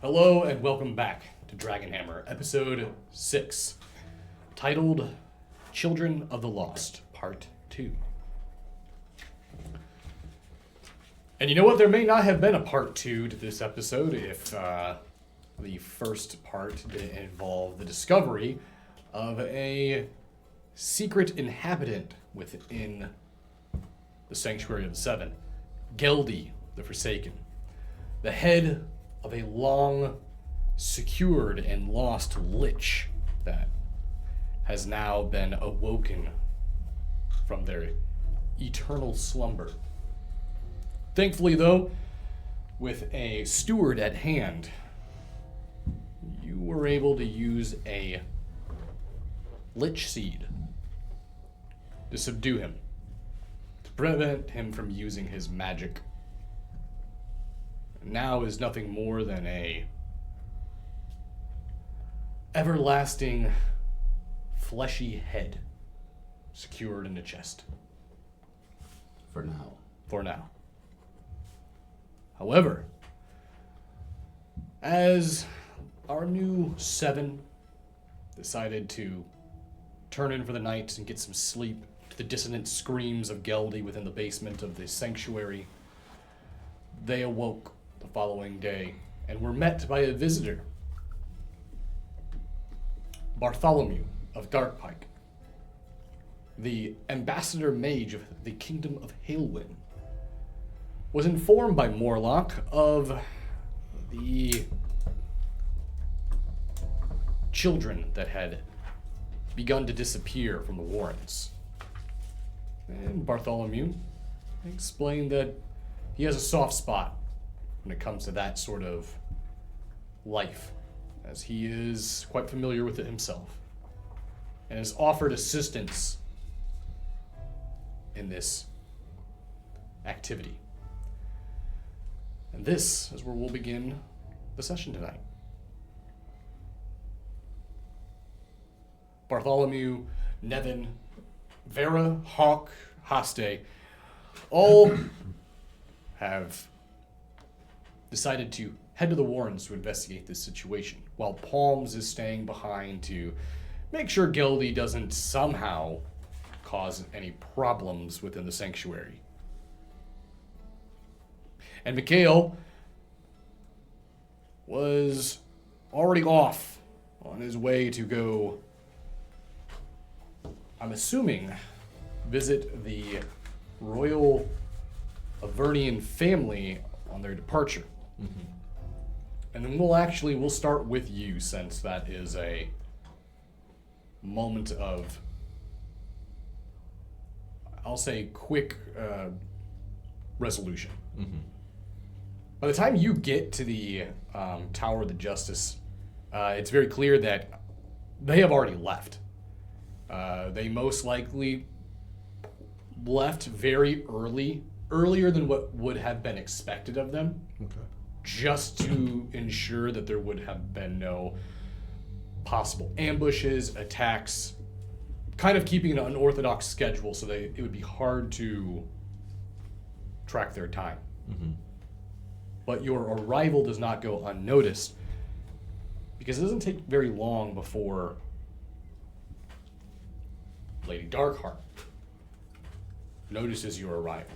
Hello and welcome back to Dragonhammer, episode 6, titled Children of the Lost, part 2. And you know what? There may not have been a part 2 to this episode if the first part didn't involve the discovery of a secret inhabitant within the Sanctuary of the Seven, Geldi the Forsaken, the head of a long, secured and lost lich that has now been awoken from their eternal slumber. Thankfully, though, with a steward at hand, you were able to use a lich seed to subdue him, to prevent him from using his magic. Now is nothing more than a everlasting fleshy head secured in a chest. For now. For now. However, as our new 7 decided to turn in for the night and get some sleep to the dissonant screams of Geldi within the basement of the sanctuary, they awoke the following day and were met by a visitor, Bartholomew of Darkpike, the ambassador mage of the Kingdom of Hailwind, was informed by Morlock of the children that had begun to disappear from the Warrens. And Bartholomew explained that he has a soft spot when it comes to that sort of life, as he is quite familiar with it himself, and has offered assistance in this activity. And this is where we'll begin the session tonight. Bartholomew, Nevin, Vera, Hawk, Haste, all have decided to head to the Warrens to investigate this situation, while Palms is staying behind to make sure Geldi doesn't somehow cause any problems within the sanctuary. And Mikhail was already off on his way to go, I'm assuming, visit the royal Avernian family on their departure. Mm-hmm. And then we'll start with you, since that is a moment of, I'll say, quick resolution. Mm-hmm. By the time you get to the Tower of the Justice, it's very clear that they have already left. They most likely left very earlier than what would have been expected of them. Okay. Just to ensure that there would have been no possible ambushes, attacks, kind of keeping an unorthodox schedule so that it would be hard to track their time. Mm-hmm. But your arrival does not go unnoticed, because it doesn't take very long before Lady Darkheart notices your arrival.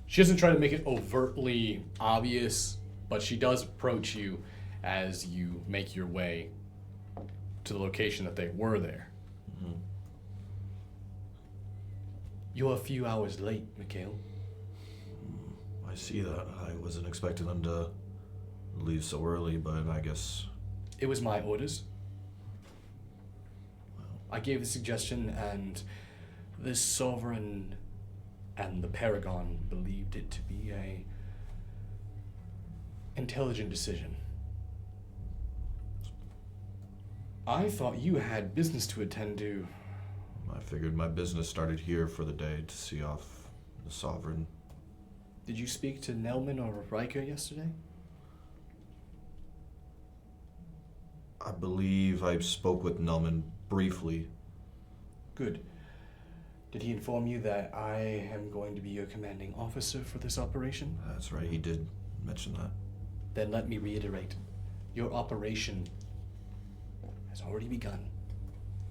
She doesn't try to make it overtly obvious, but she does approach you as you make your way to the location that they were there. Mm-hmm. You're a few hours late, Mikhail. I see that. I wasn't expecting them to leave so early, but I guess... It was my orders. I gave the suggestion, and the Sovereign and the Paragon believed it to be a intelligent decision. I thought you had business to attend to. I figured my business started here for the day to see off the Sovereign. Did you speak to Nelman or Riker yesterday? I believe I spoke with Nelman briefly. Good. Did he inform you that I am going to be your commanding officer for this operation? That's right, he did mention that. Then let me reiterate. your operation has already begun.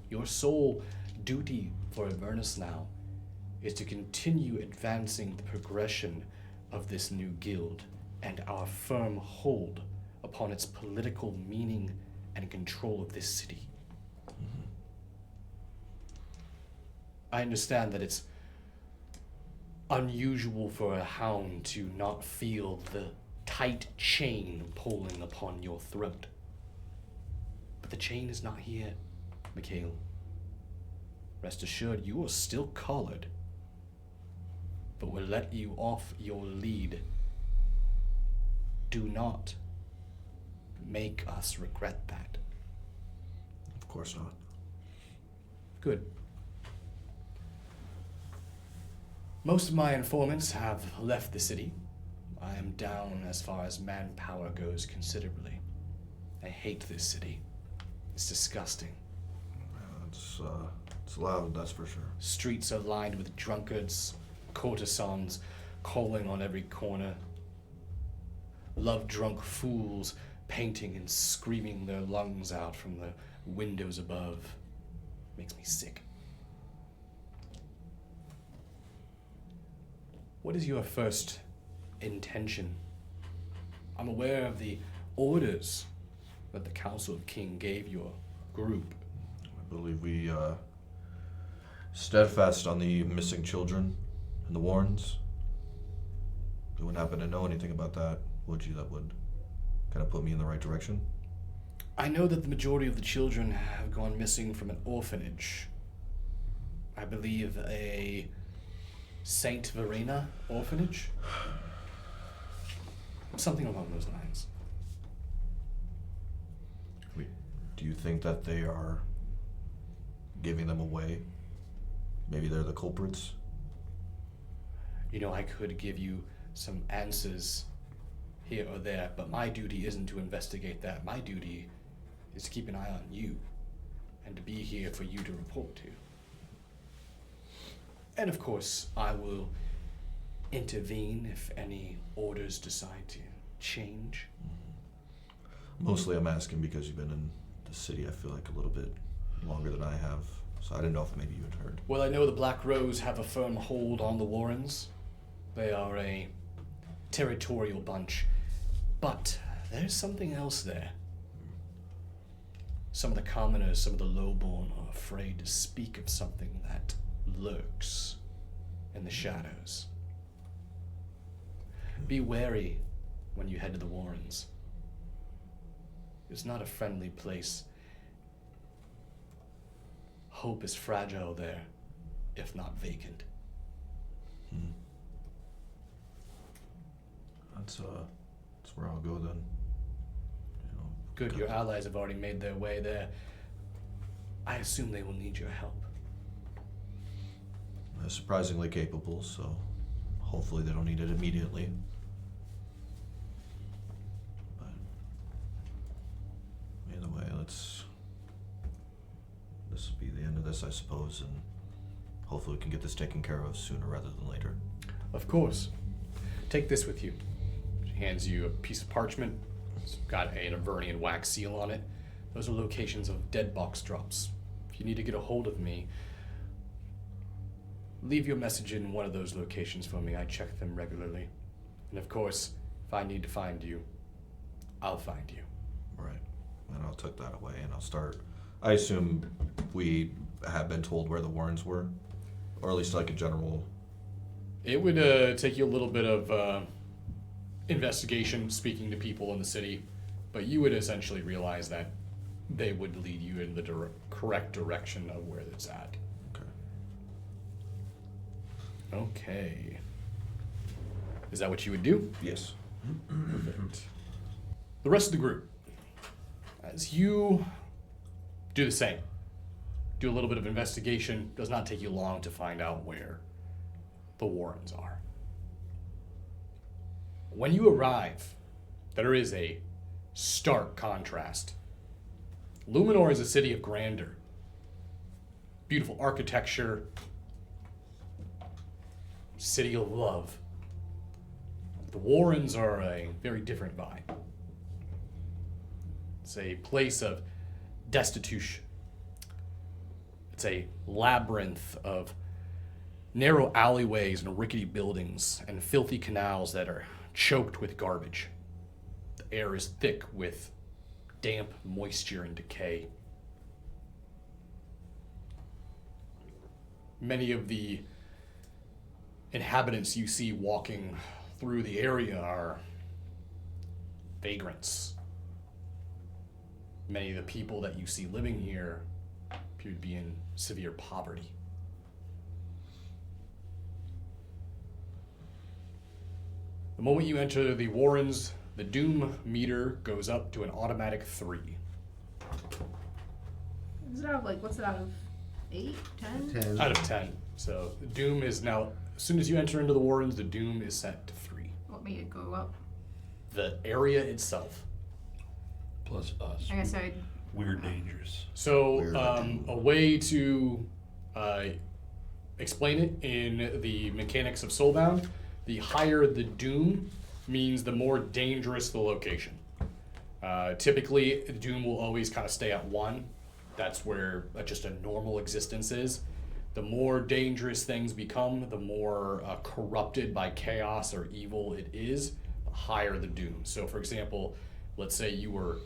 Your sole duty for Avernus now is to continue advancing the progression of this new guild and our firm hold upon its political meaning and control of this city. I understand that it's unusual for a hound to not feel the tight chain pulling upon your throat. But the chain is not here, Mikhail. Rest assured, you are still collared. But we'll let you off your lead. Do not make us regret that. Of course not. Good. Most of my informants have left the city. I am down as far as manpower goes considerably. I hate this city. It's disgusting. It's loud, that's for sure. Streets are lined with drunkards, courtesans calling on every corner. Love-drunk fools painting and screaming their lungs out from the windows above. Makes me sick. What is your first intention? I'm aware of the orders that the Council of King gave your group. I believe we steadfast on the missing children and the Warrens. You wouldn't happen to know anything about that, would you? That would kind of put me in the right direction. I know that the majority of the children have gone missing from an orphanage. I believe a Saint Verena orphanage? Something along those lines. Do you think that they are giving them away? Maybe they're the culprits? You know, I could give you some answers here or there, but my duty isn't to investigate that. My duty is to keep an eye on you and to be here for you to report to. And of course, I will intervene if any orders decide to change. Mostly I'm asking because you've been in the city, I feel like, a little bit longer than I have. So I didn't know if maybe you had heard. Well, I know the Black Rose have a firm hold on the Warrens. They are a territorial bunch. But there's something else there. Some of the commoners, some of the lowborn are afraid to speak of something that lurks in the shadows. Be wary when you head to the Warrens. It's not a friendly place. Hope is fragile there, if not vacant. That's where I'll go then. You know, Good, your allies have already made their way there. I assume they will need your help. They're surprisingly capable, so hopefully they don't need it immediately. But either way, this will be the end of this, I suppose, and hopefully we can get this taken care of sooner rather than later. Of course. Take this with you. She hands you a piece of parchment. It's got an Avernian wax seal on it. Those are locations of dead box drops. If you need to get a hold of me, leave your message in one of those locations for me. I check them regularly. And of course, if I need to find you, I'll find you. Right. And I'll tuck that away and I'll start. I assume we have been told where the Warrens were, or at least like a general. It would take you a little bit of investigation, speaking to people in the city, but you would essentially realize that they would lead you in the correct direction of where it's at. Okay. Is that what you would do? Yes. Perfect. The rest of the group, as you do the same, do a little bit of investigation. Does not take you long to find out where the Warrens are. When you arrive, there is a stark contrast. Luminor is a city of grandeur, beautiful architecture, city of love. The Warrens are a very different vibe. It's a place of destitution. It's a labyrinth of narrow alleyways and rickety buildings and filthy canals that are choked with garbage. The air is thick with damp moisture and decay. Many of the inhabitants you see walking through the area are vagrants. Many of the people that you see living here appear to be in severe poverty. The moment you enter the Warrens, the doom meter goes up to an automatic 3. Is it out of, like, what's it out of? 8? 10? 10. Out of 10. So the doom is now, as soon as you enter into the Warrens, the doom is set to 3. What made it go up? The area itself. Plus us. I guess I. We're dangerous. So Weird. a way to explain it in the mechanics of Soulbound, the higher the doom means the more dangerous the location. Typically, the doom will always kind of stay at 1. That's where just a normal existence is. The more dangerous things become, the more corrupted by chaos or evil it is, the higher the doom. So, for example, let's say you were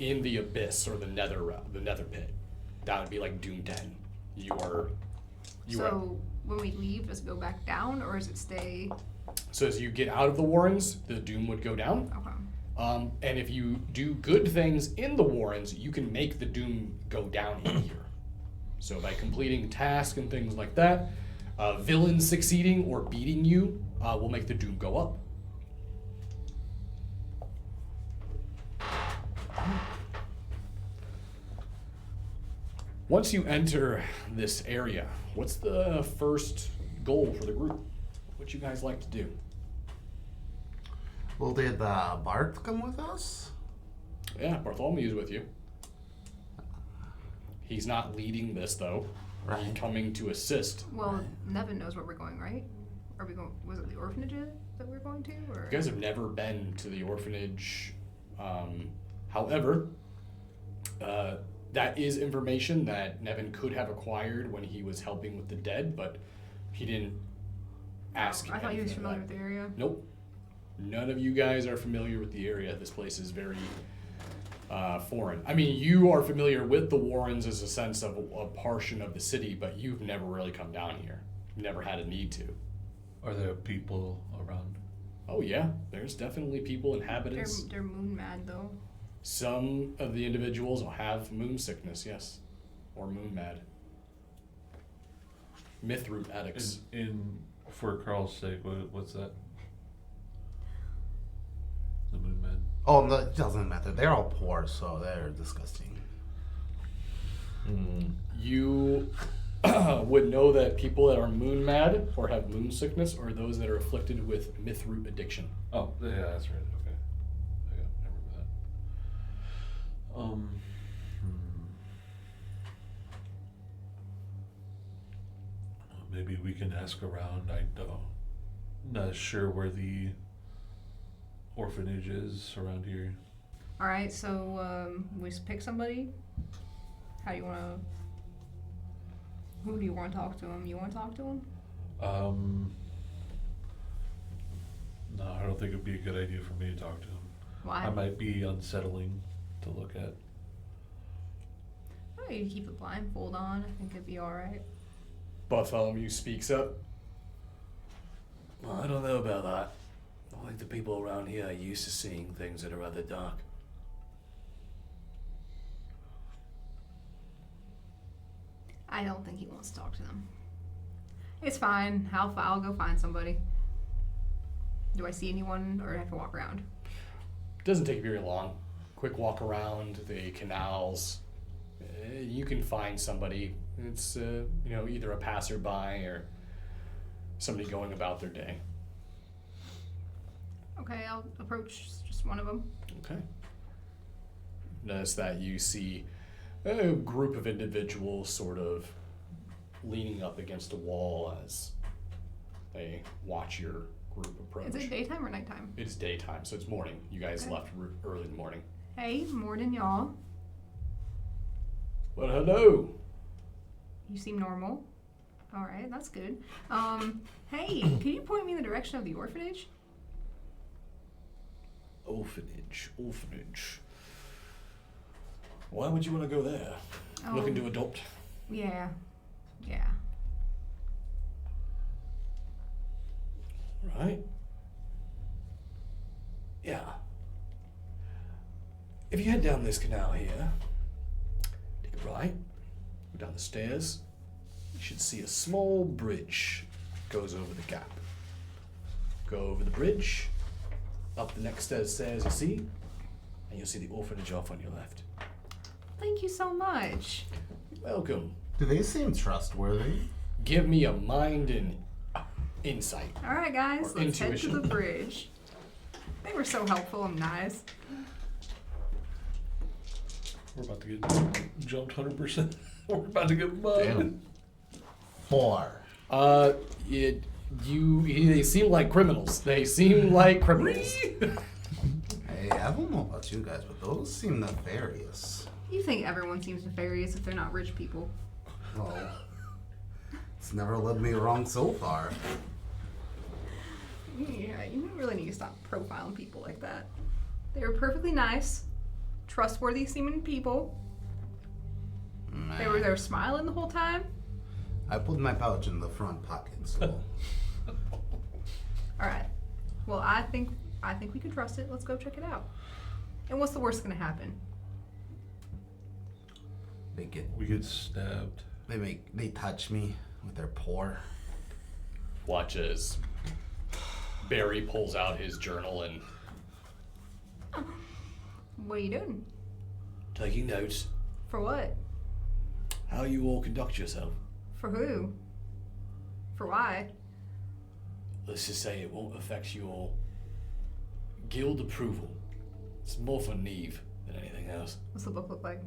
in the abyss or the nether pit. That would be like doom 10. So when we leave, does it go back down or does it stay? So as you get out of the Warrens, the doom would go down. Okay. And if you do good things in the Warrens, you can make the doom go down here. So by completing tasks and things like that, villains succeeding or beating you will make the doom go up. Once you enter this area, what's the first goal for the group? What you guys like to do? Well, did Bart come with us? Yeah, Bartholomew's with you. He's not leading this though. Right. He's coming to assist. Well, Nevin knows where we're going, right? Are we going? Was it the orphanage that we're going to, or? You guys have never been to the orphanage. However, that is information that Nevin could have acquired when he was helping with the dead, but he didn't ask. I thought he was anything familiar of with the area. Nope. None of you guys are familiar with the area. This place is very foreign. I mean, you are familiar with the Warrens as a sense of a portion of the city, but you've never really come down here. You've never had a need to. Are there people around? Oh yeah, there's definitely people, inhabitants. They're moon mad though. Some of the individuals will have moon sickness, yes, or moon mad. Myth root addicts. For Carl's sake, what's that? The moon man. Oh, no, it doesn't matter. They're all poor, so they're disgusting. You would know that people that are moon mad or have moon sickness are those that are afflicted with myth root addiction. Oh, yeah, that's right. Okay. Yeah, I remember that. Maybe we can ask around. Not sure where the orphanage is around here. All right, so we just pick somebody. How do you want to? Who do you want to talk to him? You want to talk to him? No, I don't think it'd be a good idea for me to talk to him. Why? I might be unsettling to look at. Oh, you keep the blindfold on. I think it'd be all right. Bartholomew speaks up. Well, I don't know about that. I think the people around here are used to seeing things that are rather dark. I don't think he wants to talk to them. It's fine. I'll go find somebody. Do I see anyone, or do I have to walk around? Doesn't take very long. Quick walk around the canals. You can find somebody. It's either a passerby or somebody going about their day. Okay, I'll approach just one of them. Okay. Notice that you see a group of individuals sort of leaning up against a wall as they watch your group approach. Is it daytime or nighttime? It's daytime, so it's morning. You guys Okay. left early in the morning. Hey, morning, y'all. Well, hello. You seem normal. All right, that's good. Hey, can you point me in the direction of the orphanage? Orphanage. Why would you want to go there? Looking to adopt? Yeah. Right. Yeah. If you head down this canal here, take a right, go down the stairs, you should see a small bridge goes over the gap. Go over the bridge, up the next set of stairs you see, and you'll see the orphanage off on your left. Thank you so much. Welcome. Do they seem trustworthy? Give me a mind and insight. All right, guys, Or let's head to intuition. the bridge. They were so helpful and nice. We're about to get jumped 100%. We're about to get mugged. Damn. 4. They seem like criminals. They seem like criminals. Hey, I don't know about you guys, but those seem nefarious. You think everyone seems nefarious if they're not rich people. Well, it's never led me wrong so far. Yeah, you really need to stop profiling people like that. They were perfectly nice, trustworthy seeming people. They were smiling the whole time. I put my pouch in the front pocket, so All right. Well, I think we can trust it. Let's go check it out. And what's the worst gonna happen? We get stabbed. they touch me with their paw. Watch as Barry pulls out his journal and What are you doing? taking notes. For what? How you all conduct yourself. For who? For why? Let's just say it won't affect your guild approval. It's more for Neve than anything else. What's the book look like?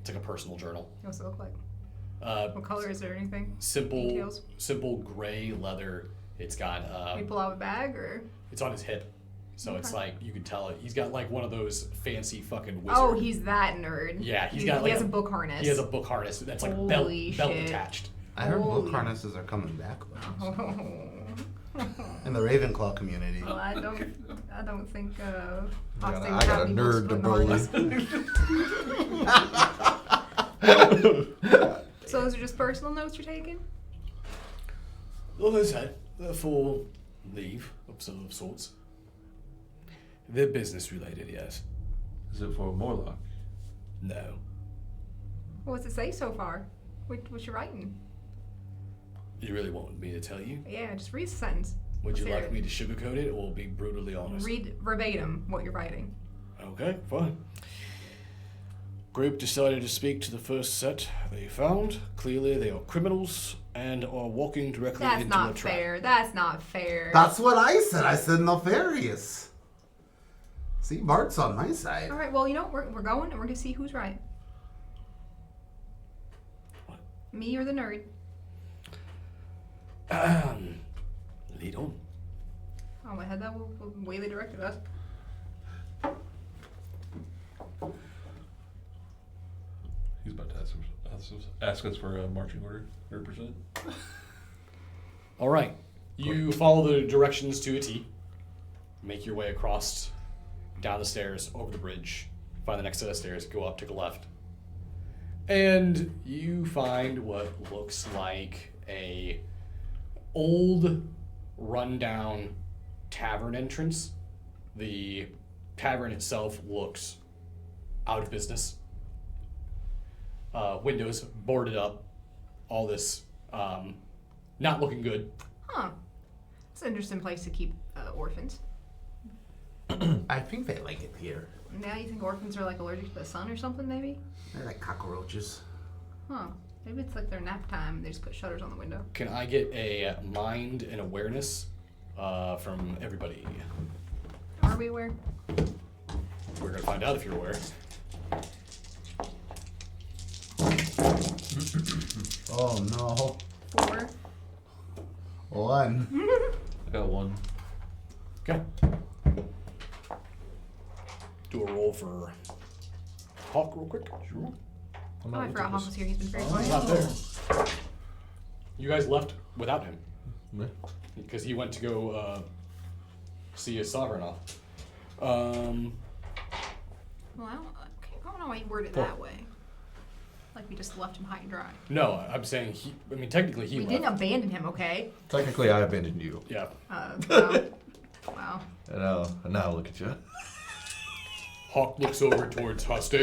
It's like a personal journal. What's it look like? What color is there? Anything? Details? Simple gray leather. It's got We pull out a bag or? it's on his hip. So it's Okay. like you can tell it. He's got like one of those fancy fucking wizard. Oh, he's that nerd. Yeah, he got like has a book harness. He has a book harness that's like Holy belt shit. attached. I heard book Holy- harnesses are coming back though. Oh. In the Ravenclaw community. Well, I don't think I Hosting got would have a any books nerd to put in bully. harness. So those are just personal notes you're taking? Well, as I said, they're for leave of some sorts. They're business related, yes. Is it for Morlock? No. What's it say so far? What you writing? You really want me to tell you? Yeah, just read the sentence. Would you Let's hear like it. me to sugarcoat it or be brutally honest? Read verbatim what you're writing. Okay, fine. Group decided to speak to the first set they found. Clearly, they are criminals and are walking directly That's into a not trap. fair. That's not fair. That's what I said. I said nefarious. See, Bart's on my side. All right. Well, you know we're going and we're gonna see who's right. What? Me or the nerd? Lead on. Oh, I had that way they directed us. He's about to ask us for a marching order, 100%. All right. You follow the directions to a T. Make your way across, down the stairs, over the bridge. Find the next set of stairs. Go up, take a left. And you find what looks like a old, rundown tavern entrance. The tavern itself looks out of business. Windows boarded up. All this not looking good. Huh. It's an interesting place to keep orphans. I think they like it here. Now you think orphans are like allergic to the sun or something, maybe? They're like cockroaches. Huh. Maybe it's like their nap time and they just put shutters on the window. Can I get a mind and awareness from everybody? Are we aware? We're gonna find out if you're aware. Oh no. 4. 1. I got one. Okay. Do a roll for Hawk real quick? Sure. I'm Oh, I not forgot into Hawk was here. He's been very quiet. He's not there. You guys left without him this. because he went to go see his sovereign off. Um, Well, I don't know why you worded it that way. Like we just left him high and dry. no, I'm saying he. I mean, technically he We left. didn't abandon him, okay? Technically, I abandoned you. Yeah. Wow. Wow. And now look at you. Hawk looks over towards Hoste.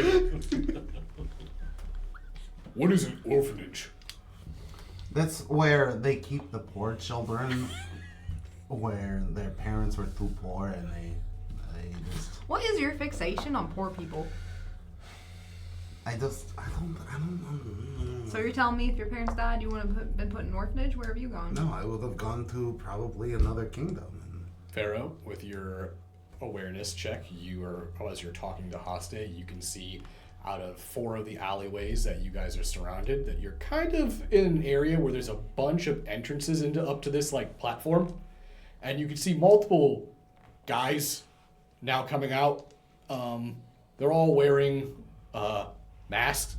What is an orphanage? That's where they keep the poor children, where their parents were too poor and they just. What is your fixation on poor people? I don't. So you're telling me if your parents died, you would have been put in an orphanage? Where have you gone? No, I would have gone to probably another kingdom. Pharaoh, with your awareness check, as you're talking to Hoste, you can see out of 4 of the alleyways that you guys are surrounded, that you're kind of in an area where there's a bunch of entrances up to this like platform, and you can see multiple guys now coming out. They're all wearing masks,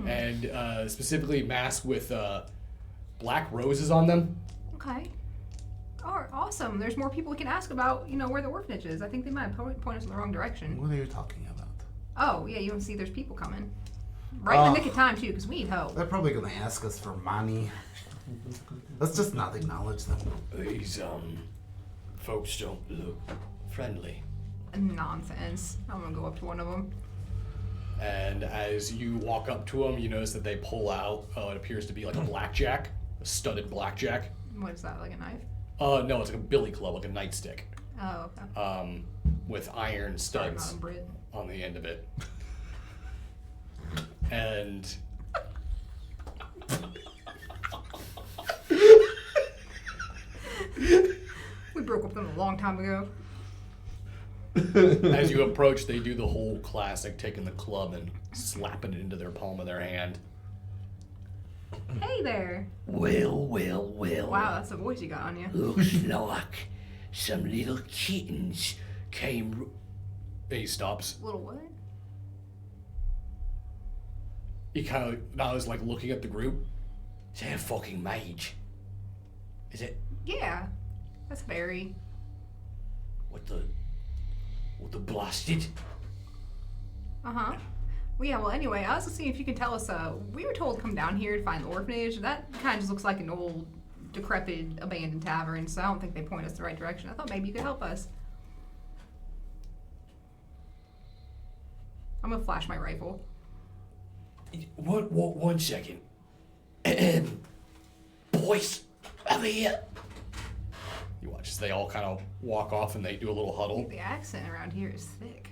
and specifically masks with black roses on them. Okay. Oh, awesome. There's more people we can ask about, where the orphanage is. I think they might have pointed us in the wrong direction. What are you talking about? Oh, yeah, you want to see there's people coming. Right in the nick of time, too, because we need help. They're probably gonna ask us for money. Let's just not acknowledge them. These folks don't look friendly. Nonsense. I'm going to go up to one of them. And as you walk up to them, you notice that they pull out what appears to be like a blackjack, a studded blackjack. What is that, like a knife? No, it's like a billy club, like a nightstick, Oh, okay. with iron Sorry, I'm studs not a Brit. on the end of it. And We broke up with them a long time ago. as you approach, they do the whole classic, taking the club and slapping it into their palm of their hand. Hey there. Well. Wow, that's the voice you got on you. Looks like some little kittens came. He stops. Little what? He kind of now is like looking at the group. Is that a fucking mage? Is it? Yeah. That's Barry. What the blasted? Uh-huh. Well, yeah, well, anyway, I was just seeing if you can tell us, we were told to come down here to find the orphanage. That kind of just looks like an old, decrepit, abandoned tavern, so I don't think they point us the right direction. I thought maybe you could help us. I'm gonna flash my rifle. One second. Boys, over here. You watch as they all kind of walk off and they do a little huddle. The accent around here is thick.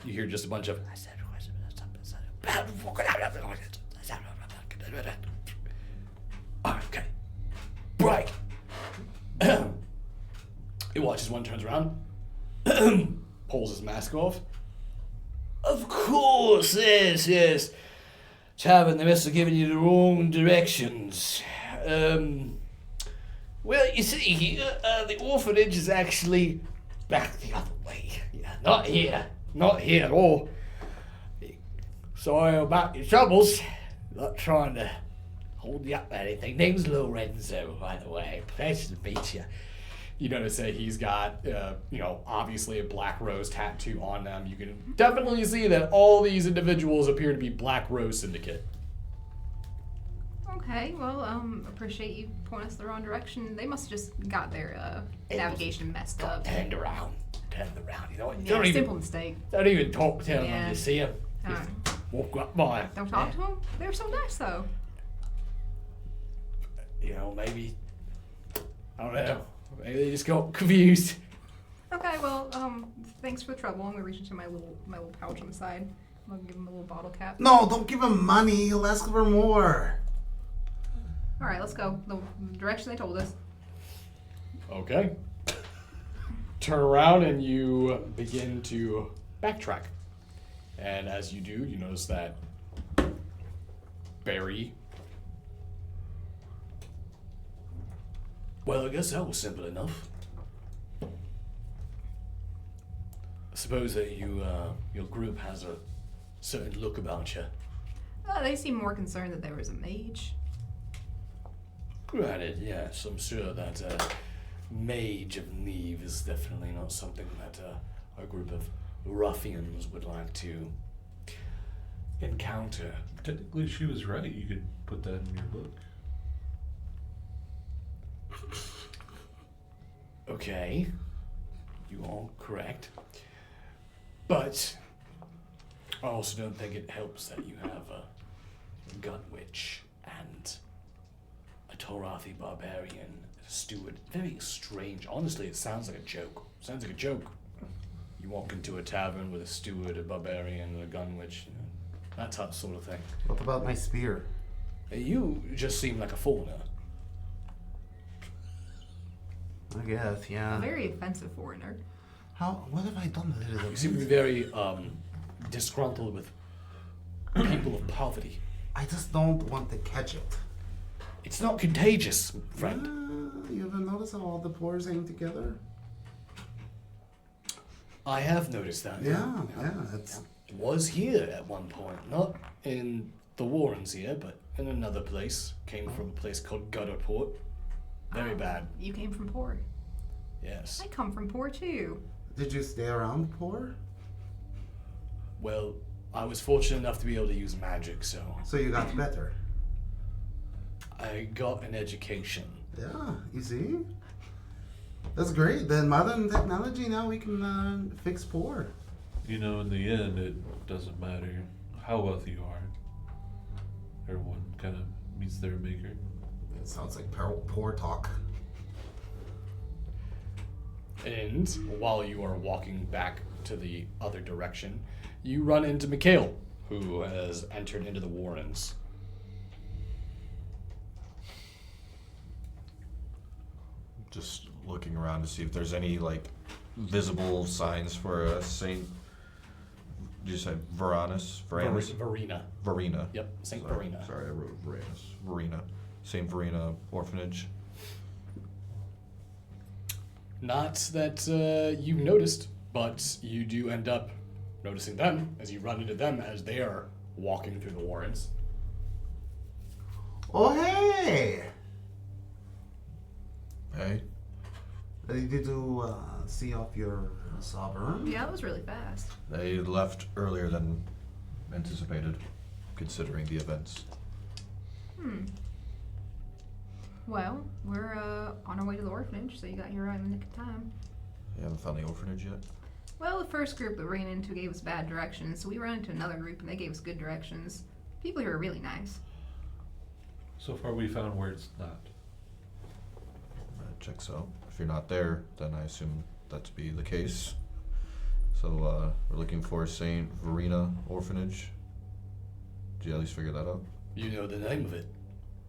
You hear just a bunch of. Okay. Right. You watch as one turns around, pulls his mask off. Of course, yes. Tavern, they must have given you the wrong directions. Well, you see, the orphanage is actually back the other way. Yeah, not here at all. Sorry about your troubles. Not trying to hold you up or anything. Name's Lorenzo, by the way. Pleasure to meet you. You notice that he's got, obviously a black rose tattoo on them. You can definitely see that all these individuals appear to be Black Rose Syndicate. Okay, well, appreciate you pointing us the wrong direction. They must have just got their navigation messed up. Turned around. You know what? Yeah, simple mistake. Don't even talk to them Yeah. when you see them. Alright. Walk up by 'em. Don't talk to them? They were so nice, though. You know, maybe. I don't know. Maybe they just got confused. Okay, well, thanks for the trouble. I'm gonna reach into my little pouch on the side. I'm gonna give him a little bottle cap. No, don't give him money. He'll ask for more. All right, let's go. The direction they told us. Okay. Turn around and you begin to backtrack. And as you do, you notice that Barry. Well, I guess that was simple enough. suppose that your group has a certain look about you. They seem more concerned that there was a mage. Granted, yes, I'm sure that mage of Neve is definitely not something that our group of ruffians would like to encounter. Technically, she was right. You could put that in your book. Okay, you are correct. But I also don't think it helps that you have a gun witch and a Torathi barbarian steward. Very strange. Honestly, it sounds like a joke. Sounds like a joke. You walk into a tavern with a steward, a barbarian, and a gun witch. You know, that type sort of thing. What about my spear? You just seem like a foreigner. I guess, A yeah. very offensive foreigner. What have I done that it You seem to be very disgruntled with people of poverty. I just don't want to catch it. It's not contagious, friend. You ever notice how all the pores hang together? I have noticed that. Yeah, it's... It was here at one point, not in the Warrens here, but in another place. Came from a place called Gutterport. Very bad. You came from poor. Yes. I come from poor too. Did you stay around poor? Well, I was fortunate enough to be able to use magic, so So you got better? I got an education. Yeah, you see? That's great. Then modern technology, now we can fix poor. You know, in the end, it doesn't matter how wealthy you are. Everyone kind of meets their maker. It sounds like poor talk. And while you are walking back to the other direction, you run into Mikhail, who has entered into the Warrens. Just looking around to see if there's any like visible signs for a Saint. Did you say Varanus? Varanus? Verena. Verena. Yep, Saint Sorry. Verena. Sorry, I wrote Varanus. Verena. Saint Verena Orphanage. Not that you noticed, but you do end up noticing them as you run into them as they are walking through the Warrens. Oh, hey! Hey. Did you see off your sovereign? Yeah, that was really fast. They left earlier than anticipated, considering the events. Well, we're on our way to the orphanage, so you got here right in the nick of time. You haven't found the orphanage yet? Well, the first group that we ran into gave us bad directions, so we ran into another group and they gave us good directions. People here are really nice. So far, we found where it's not. Checks out. If you're not there, then I assume that to be the case. So we're looking for Saint Verena Orphanage. Did you at least figure that out? You know the name of it.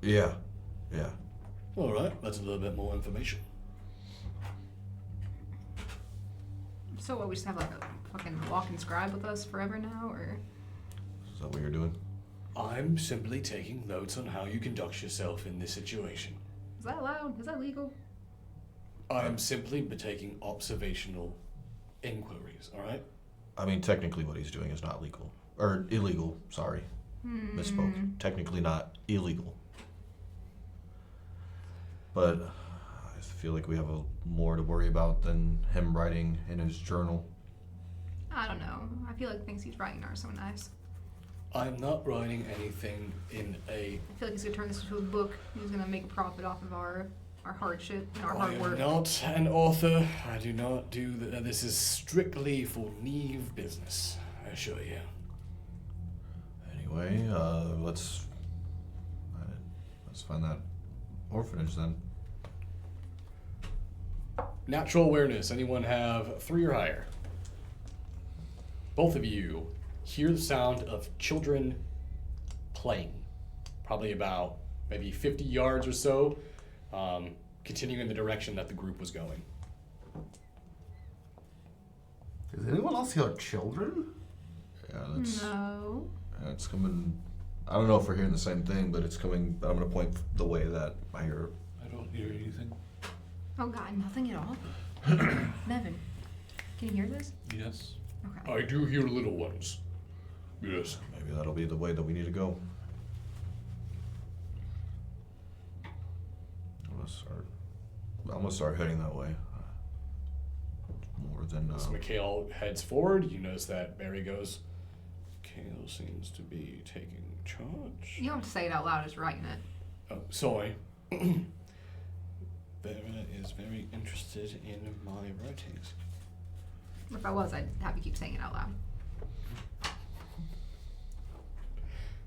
Yeah. All right, that's a little bit more information. So what, we just have like a fucking walking scribe with us forever now, or? Is that what you're doing? I'm simply taking notes on how you conduct yourself in this situation. Is that allowed? Is that legal? I'm simply taking observational inquiries, all right? I mean, technically what he's doing is not legal. Or illegal, sorry. Misspoke. Technically not illegal. But I feel like we have more to worry about than him writing in his journal. I don't know. I feel like things he's writing aren't so nice. I'm not writing anything in a... I feel like he's gonna turn this into a book. He's gonna make a profit off of our hardship and our I hard am work. not an author. I do not do that. This is strictly for Neve business, I assure you. Anyway, let's find that orphanage then. Natural awareness. Anyone have 3 or higher? Both of you hear the sound of children playing. Probably about maybe 50 yards or so, continuing in the direction that the group was going. Does anyone else hear children? Yeah, that's No. it's coming. I don't know if we're hearing the same thing, but it's coming. I'm gonna point the way that I hear it. I don't hear anything. Oh God, nothing at all. Nevin, can you hear this? Yes. Okay. I do hear little ones. Yes. Maybe that'll be the way that we need to go. I'm gonna start heading that way. More than As Mikhail heads forward, you notice that Barry goes, Mikhail seems to be taking charge. You don't have to say it out loud as you're writing it. Oh, sorry. Barry is very interested in my writings. If I was, I'd have you keep saying it out loud.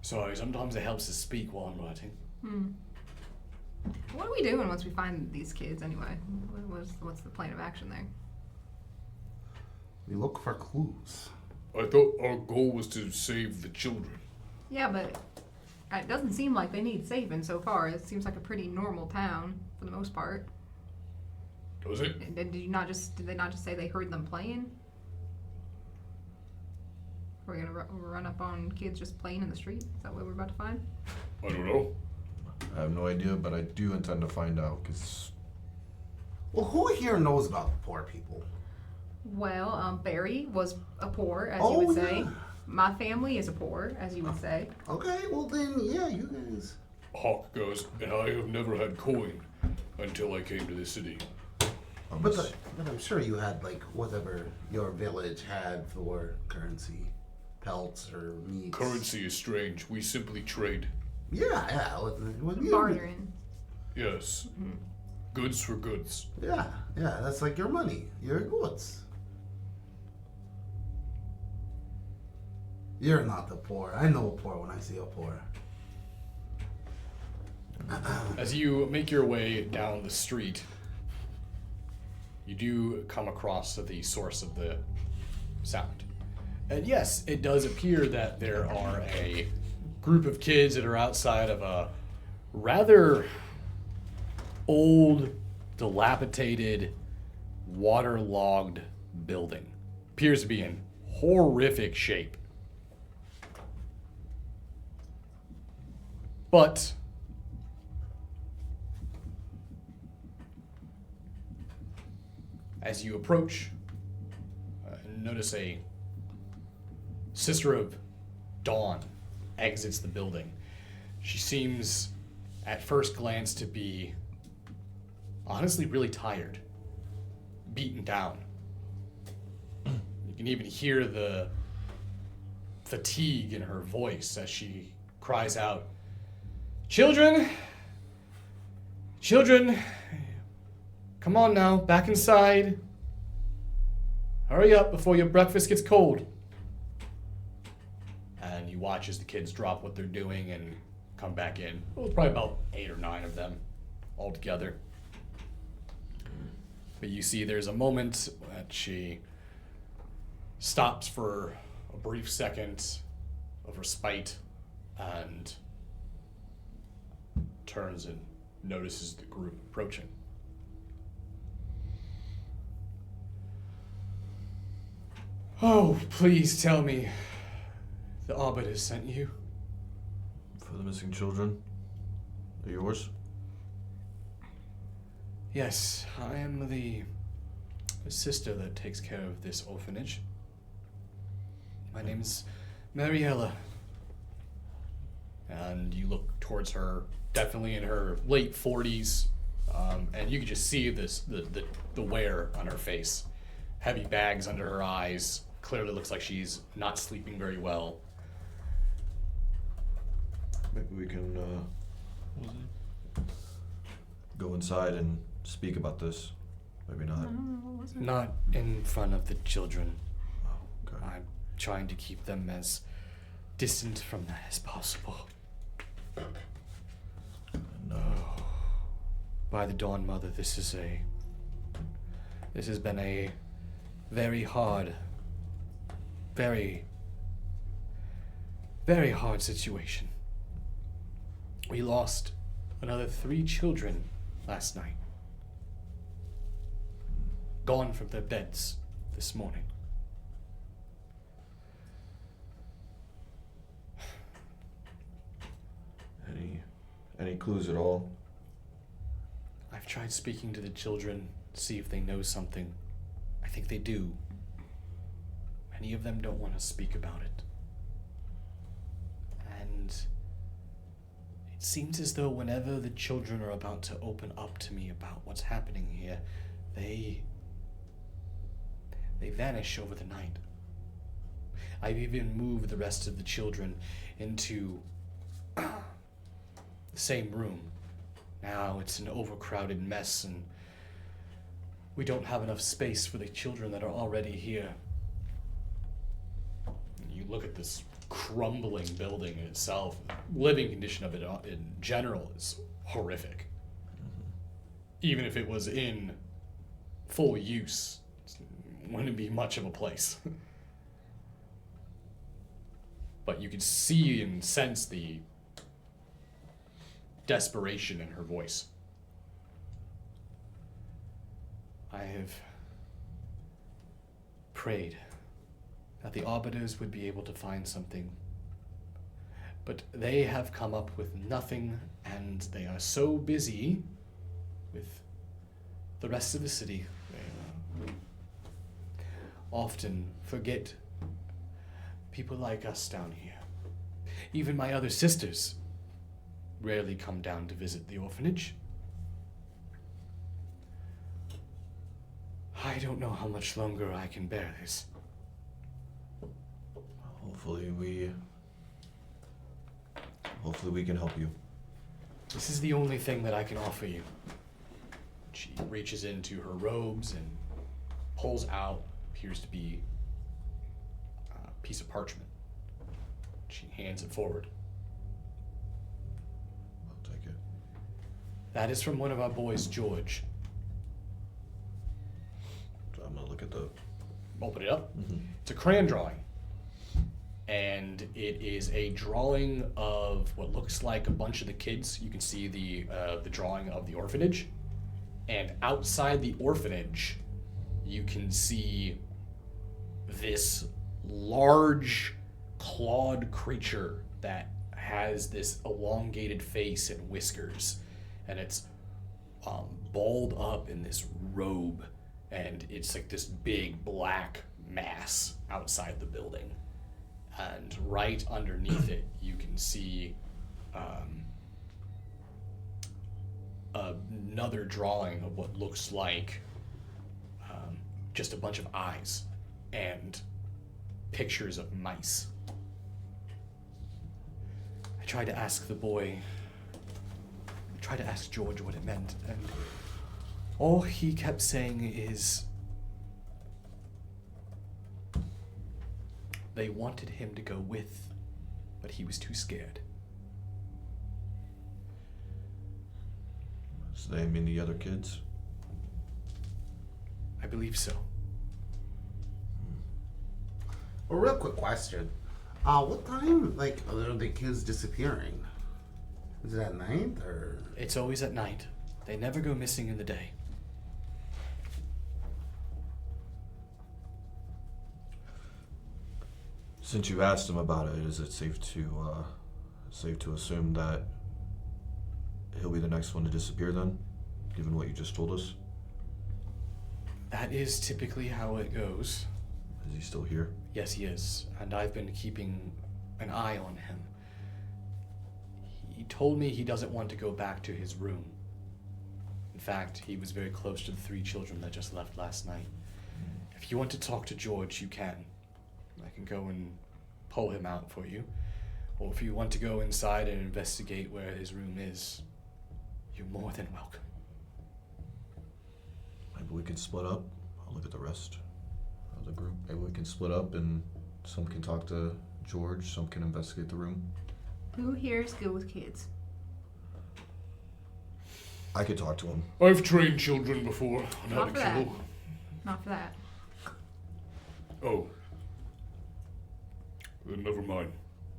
Sorry, sometimes it helps to speak while I'm writing. What are we doing once we find these kids anyway? What's the plan of action there? We look for clues. I thought our goal was to save the children. Yeah, but it doesn't seem like they need saving so far. It seems like a pretty normal town for the most part. Does it? Did they not just say they heard them playing? We're gonna run up on kids just playing in the street? Is that what we're about to find? I don't know. I have no idea, but I do intend to find out, because... Well, who here knows about the poor people? Well, Barry was a poor, as you Oh, would say. yeah. My family is a poor, as you would say. Okay, well then, yeah, you guys. Hawk goes, and I have never had coin until I came to this city. But I'm sure you had, like, whatever your village had for currency. Pelts or meats. Currency is strange. We simply trade. Yeah, with you. Bartering. Yes. Goods for goods. Yeah, that's like your money, your goods. You're not the poor. I know a poor when I see a poor. As you make your way down the street, you do come across the source of the sound. And yes, it does appear that there are a group of kids that are outside of a rather old, dilapidated, waterlogged building. Appears to be in horrific shape. But as you approach, notice a Sister of Dawn exits the building. She seems, at first glance, to be honestly really tired, beaten down. You can even hear the fatigue in her voice as she cries out, Children! Children! Come on now, back inside. Hurry up before your breakfast gets cold. And you watch as the kids drop what they're doing and come back in. Well, it's probably about 8 or 9 of them all together. But you see there's a moment that she stops for a brief second of respite and turns and notices the group approaching. Oh, please tell me the Arbiter sent you. For the missing children? They're yours? Yes, I am the sister that takes care of this orphanage. My name is Mariella. And you look towards her, definitely in her late 40s, and you can just see the wear on her face. Heavy bags under her eyes. Clearly looks like she's not sleeping very well. Maybe we can go inside and speak about this. Maybe not. Not in front of the children. Oh, okay. I'm trying to keep them as distant from that as possible. No. By the Dawn Mother, this has been a very hard, very, very hard situation. We lost another 3 children last night. Gone from their beds this morning. Any clues at all? I've tried speaking to the children, see if they know something. I think they do. Many of them don't want to speak about it. And it seems as though whenever the children are about to open up to me about what's happening here, they vanish over the night. I've even moved the rest of the children into the same room. Now it's an overcrowded mess, and we don't have enough space for the children that are already here. You look at this crumbling building in itself. Living condition of it in general is horrific. Even if it was in full use, it wouldn't be much of a place. But you could see and sense the desperation in her voice. I have prayed that the arbiters would be able to find something, but they have come up with nothing, and they are so busy with the rest of the city, they often forget people like us down here. Even my other sisters rarely come down to visit the orphanage. I don't know how much longer I can bear this. Hopefully we can help you. This is the only thing that I can offer you. She reaches into her robes and pulls out, appears to be a piece of parchment. She hands it forward. I'll take it. That is from one of our boys, George. So I'm gonna look at the. Open it up. Mhm. It's a crayon drawing. And it is a drawing of what looks like a bunch of the kids. You can see the drawing of the orphanage. And outside the orphanage, you can see this large clawed creature that has this elongated face and whiskers. And it's balled up in this robe. And it's like this big black mass outside the building. And right underneath it, you can see another drawing of what looks like just a bunch of eyes and pictures of mice. I tried to ask George what it meant, and all he kept saying is they wanted him to go with, but he was too scared. So they mean the other kids? I believe so. A real quick question. What time, like, are the kids disappearing? Is it at night, or? It's always at night. They never go missing in the day. Since you asked him about it, is it safe to assume that he'll be the next one to disappear then, given what you just told us? That is typically how it goes. Is he still here? Yes, he is, and I've been keeping an eye on him. He told me he doesn't want to go back to his room. In fact, he was very close to the 3 children that just left last night. If you want to talk to George, you can. I can go and pull him out for you. Or if you want to go inside and investigate where his room is, you're more than welcome. Maybe we can split up. I'll look at the rest of the group. Maybe we can split up and some can talk to George, some can investigate the room. Who here is good with kids? I could talk to him. I've trained children before on how Not to for that. kill. Not for that. Oh. Then never mind.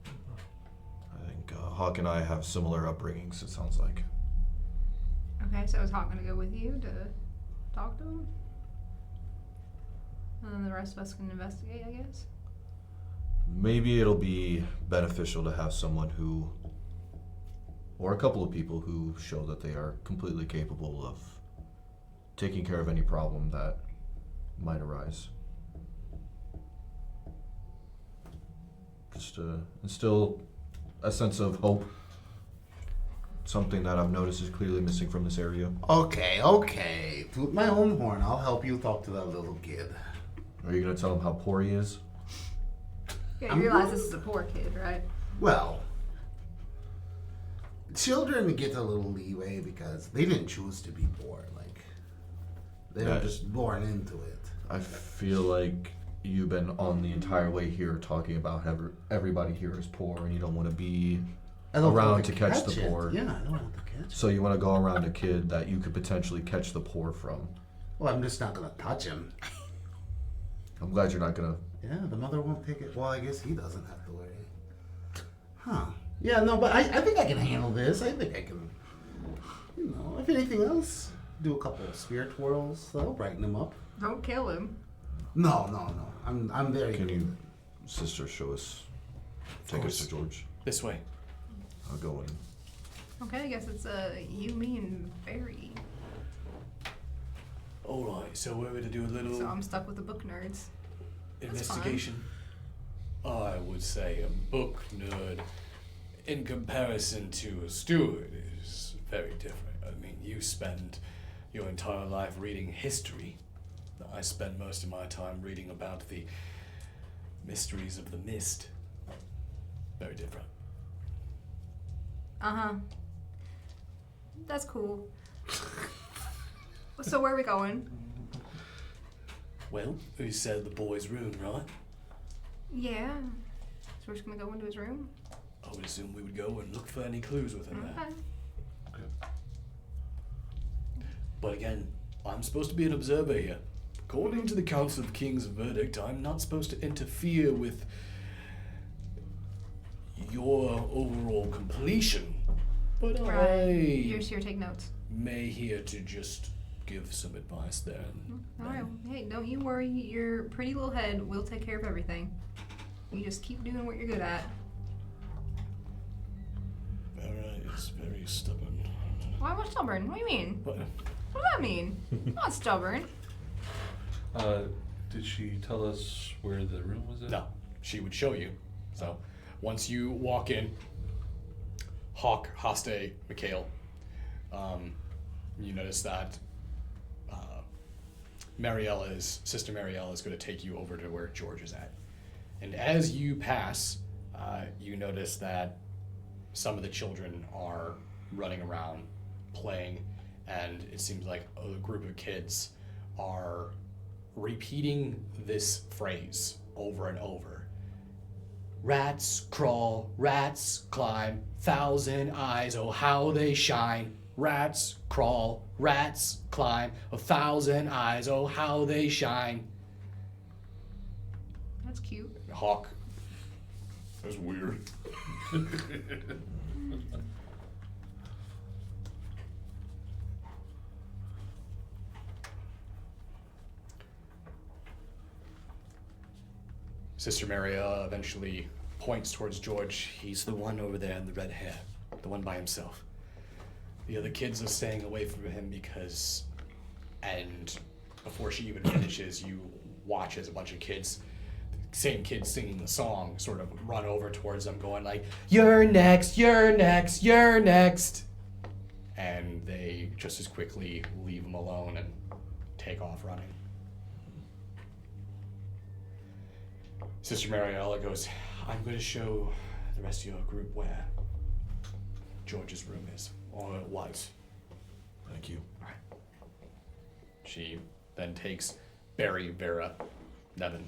I think Hawk and I have similar upbringings, it sounds like. Okay, so is Hawk gonna go with you to talk to him? And then the rest of us can investigate, I guess? Maybe it'll be beneficial to have someone who, or a couple of people who show that they are completely capable of taking care of any problem that might arise. just to instill a sense of hope. Something that I've noticed is clearly missing from this area. Okay. Toot my own horn. I'll help you talk to that little kid. Are you gonna tell him how poor he is? Yeah, you realize this is a poor kid, right? Well, children get a little leeway because they didn't choose to be poor. Like, they were just born into it. I feel like you've been on the entire way here talking about everybody here is poor, and you don't want to be I don't around want to catch the it. poor. Yeah, I don't want to catch it. So you want to go around a kid that you could potentially catch the poor from. Well, I'm just not going to touch him. I'm glad you're not gonna. Yeah, the mother won't take it. Well, I guess he doesn't have to worry. Huh. Yeah, no, but I think I can handle this. I think I can, if anything else, do a couple of spear twirls. That'll brighten him up. Don't kill him. No. I'm very Can good. you, sister, show us? Take us to George. This way. I'll go in. Okay, I guess it's you, me, and Barry. Alright, so we're going to do a little So I'm stuck with the book nerds. investigation. I would say a book nerd, in comparison to a steward, is very different. I mean, you spend your entire life reading history. I spend most of my time reading about the mysteries of the mist. Very different. Uh-huh. That's cool. So where are we going? Well, you said the boy's room, right? Yeah. So we're just gonna go into his room? I would assume we would go and look for any clues within that. Okay. But again, I'm supposed to be an observer here. According to the Council of Kings' verdict, I'm not supposed to interfere with your overall completion. But Right. You're I just here to take notes. may here to just give some advice there. And Alright, hey, don't you worry. Your pretty little head will take care of everything. You just keep doing what you're good at. Alright, it's very stubborn. Why am I stubborn? What do you mean? What? What does that mean? I'm not stubborn. Did she tell us where the room was at? No, she would show you. So, once you walk in, Hawk, Haste, Mikhail, you notice that Sister Mariella is going to take you over to where George is at. And as you pass, you notice that some of the children are running around playing, and it seems like a group of kids are repeating this phrase over and over. Rats crawl, rats climb, 1,000 eyes, oh how they shine. Rats crawl, rats climb, 1,000 eyes, oh how they shine. That's cute. Hawk. That's weird. Sister Maria eventually points towards George. He's the one over there in the red hair, the one by himself. The other kids are staying away from him because, and before she even finishes, you watch as a bunch of kids, same kids singing the song, sort of run over towards them going like, "You're next, you're next, you're next." And they just as quickly leave him alone and take off running. Sister Mariella goes, "I'm going to show the rest of your group where George's room is, or it was." Thank you. All right. She then takes Barry, Vera, Nevin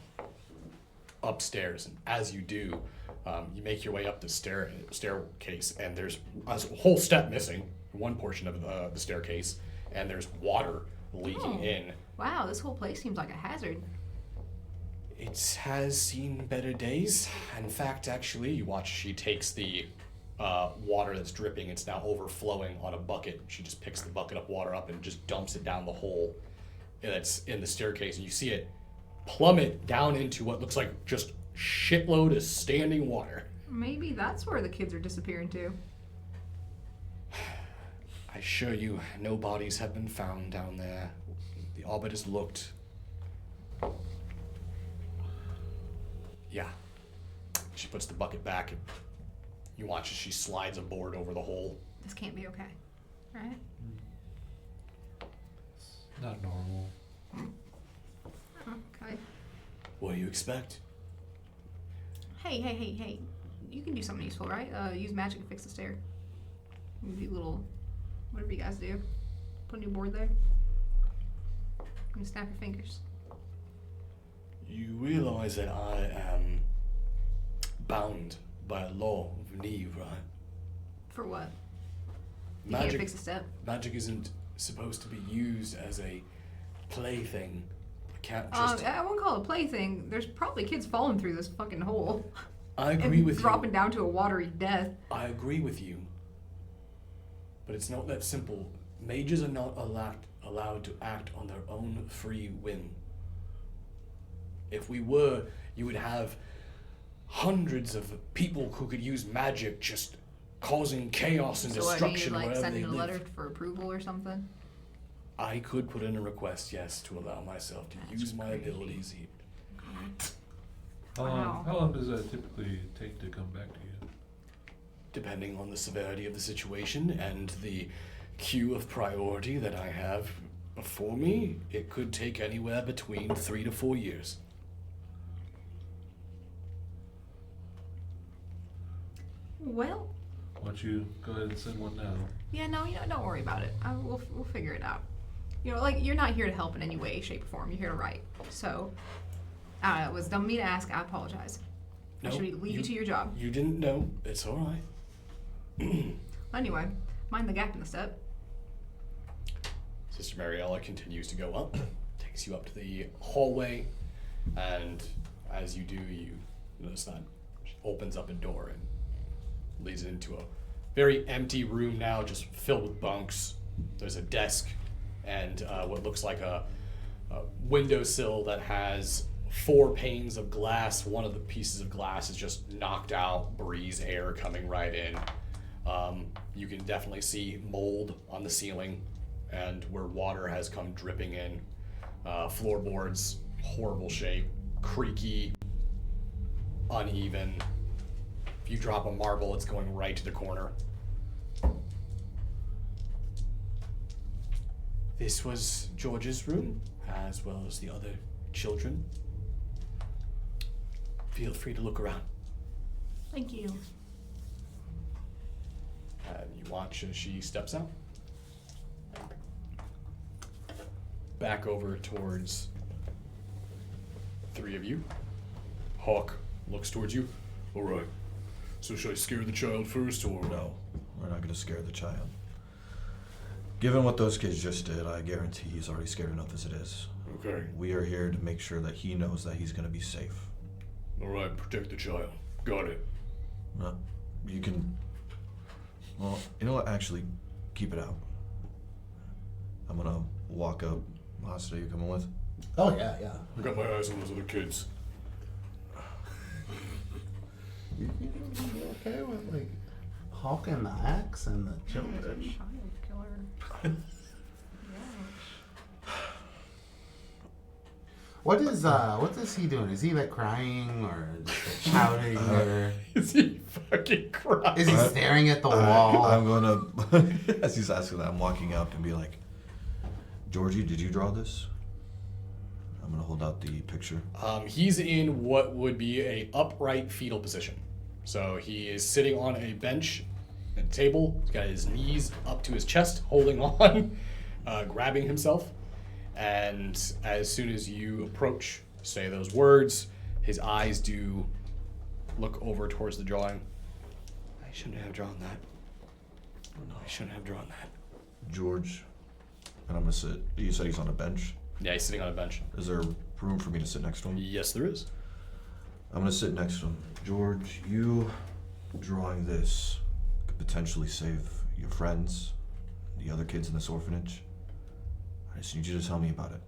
upstairs, and as you do, you make your way up the staircase, and there's a whole step missing, one portion of the staircase, and there's water leaking in. Wow, this whole place seems like a hazard. It has seen better days. In fact, actually, you watch, she takes the water that's dripping, it's now overflowing on a bucket. She just picks the bucket of water up and just dumps it down the hole that's in the staircase, and you see it plummet down into what looks like just shitload of standing water. Maybe that's where the kids are disappearing to. I assure you, no bodies have been found down there. The orbit is looked. Yeah. She puts the bucket back, and you watch as she slides a board over the hole. This can't be okay. Right? Not normal. Okay. What do you expect? Hey. You can do something useful, right? Use magic to fix the stair. You do little, whatever you guys do. Put a new board there. And snap your fingers. You realize that I am bound by a law of Neve, right? For what? You can't fix a step. Magic isn't supposed to be used as a plaything. I can't just... I won't call it a plaything. There's probably kids falling through this fucking hole. I agree with you. Dropping down to a watery death. I agree with you. But it's not that simple. Mages are not allowed to act on their own free whim. If we were, you would have hundreds of people who could use magic just causing chaos and destruction like wherever sending they a live. letter for approval or something? I could put in a request, yes, to allow myself to That's use my crazy. abilities here. Wow. How long does that typically take to come back to you? Depending on the severity of the situation and the queue of priority that I have before me, it could take anywhere between 3 to 4 years. Well, Why don't you go ahead and send one now? yeah, no, don't worry about it. We'll figure it out. Like, you're not here to help in any way, shape, or form. You're here to write. So, it was dumb of me to ask. I apologize. I should leave you to your job. You didn't know. It's all right. Anyway, mind the gap in the step. Sister Mariella continues to go up, takes you up to the hallway, and as you do, you notice that she opens up a door and leads it into a very empty room now, just filled with bunks. There's a desk and what looks like a windowsill that has 4 panes of glass. One of the pieces of glass is just knocked out, breeze air coming right in. You can definitely see mold on the ceiling and where water has come dripping in. Floorboards, horrible shape, creaky, uneven. If you drop a marble, it's going right to the corner. This was George's room, as well as the other children. Feel free to look around. Thank you. And you watch as she steps out. Back over towards 3 of you. Hawk looks towards you. All right. So should I scare the child first, or No, we're not going to scare the child. Given what those kids just did, I guarantee he's already scared enough as it is. Okay. We are here to make sure that he knows that he's going to be safe. All right. Protect the child. Got it. No, you can... Well, you know what? Actually, keep it out. I'm going to walk up. Masta, you coming with? Oh yeah. I got my eyes on those other kids. You okay with like Hawk and the axe and the children? Child killer. What is he doing? Is he like crying or just shouting or Is he fucking crying? is he staring at the wall? I'm gonna, as he's asking that, I'm walking up and be like, Georgie, did you draw this? I'm gonna hold out the picture. He's in what would be a upright fetal position. So he is sitting on a bench at a table. He's got his knees up to his chest, holding on, grabbing himself. And as soon as you approach, say those words, his eyes do look over towards the drawing. I shouldn't have drawn that. I shouldn't have drawn that. George, and I'm gonna sit. You said he's on a bench. Yeah, he's sitting on a bench. Is there room for me to sit next to him? Yes, there is. I'm gonna sit next to him. George, you drawing this could potentially save your friends, the other kids in this orphanage. I just need you to tell me about it.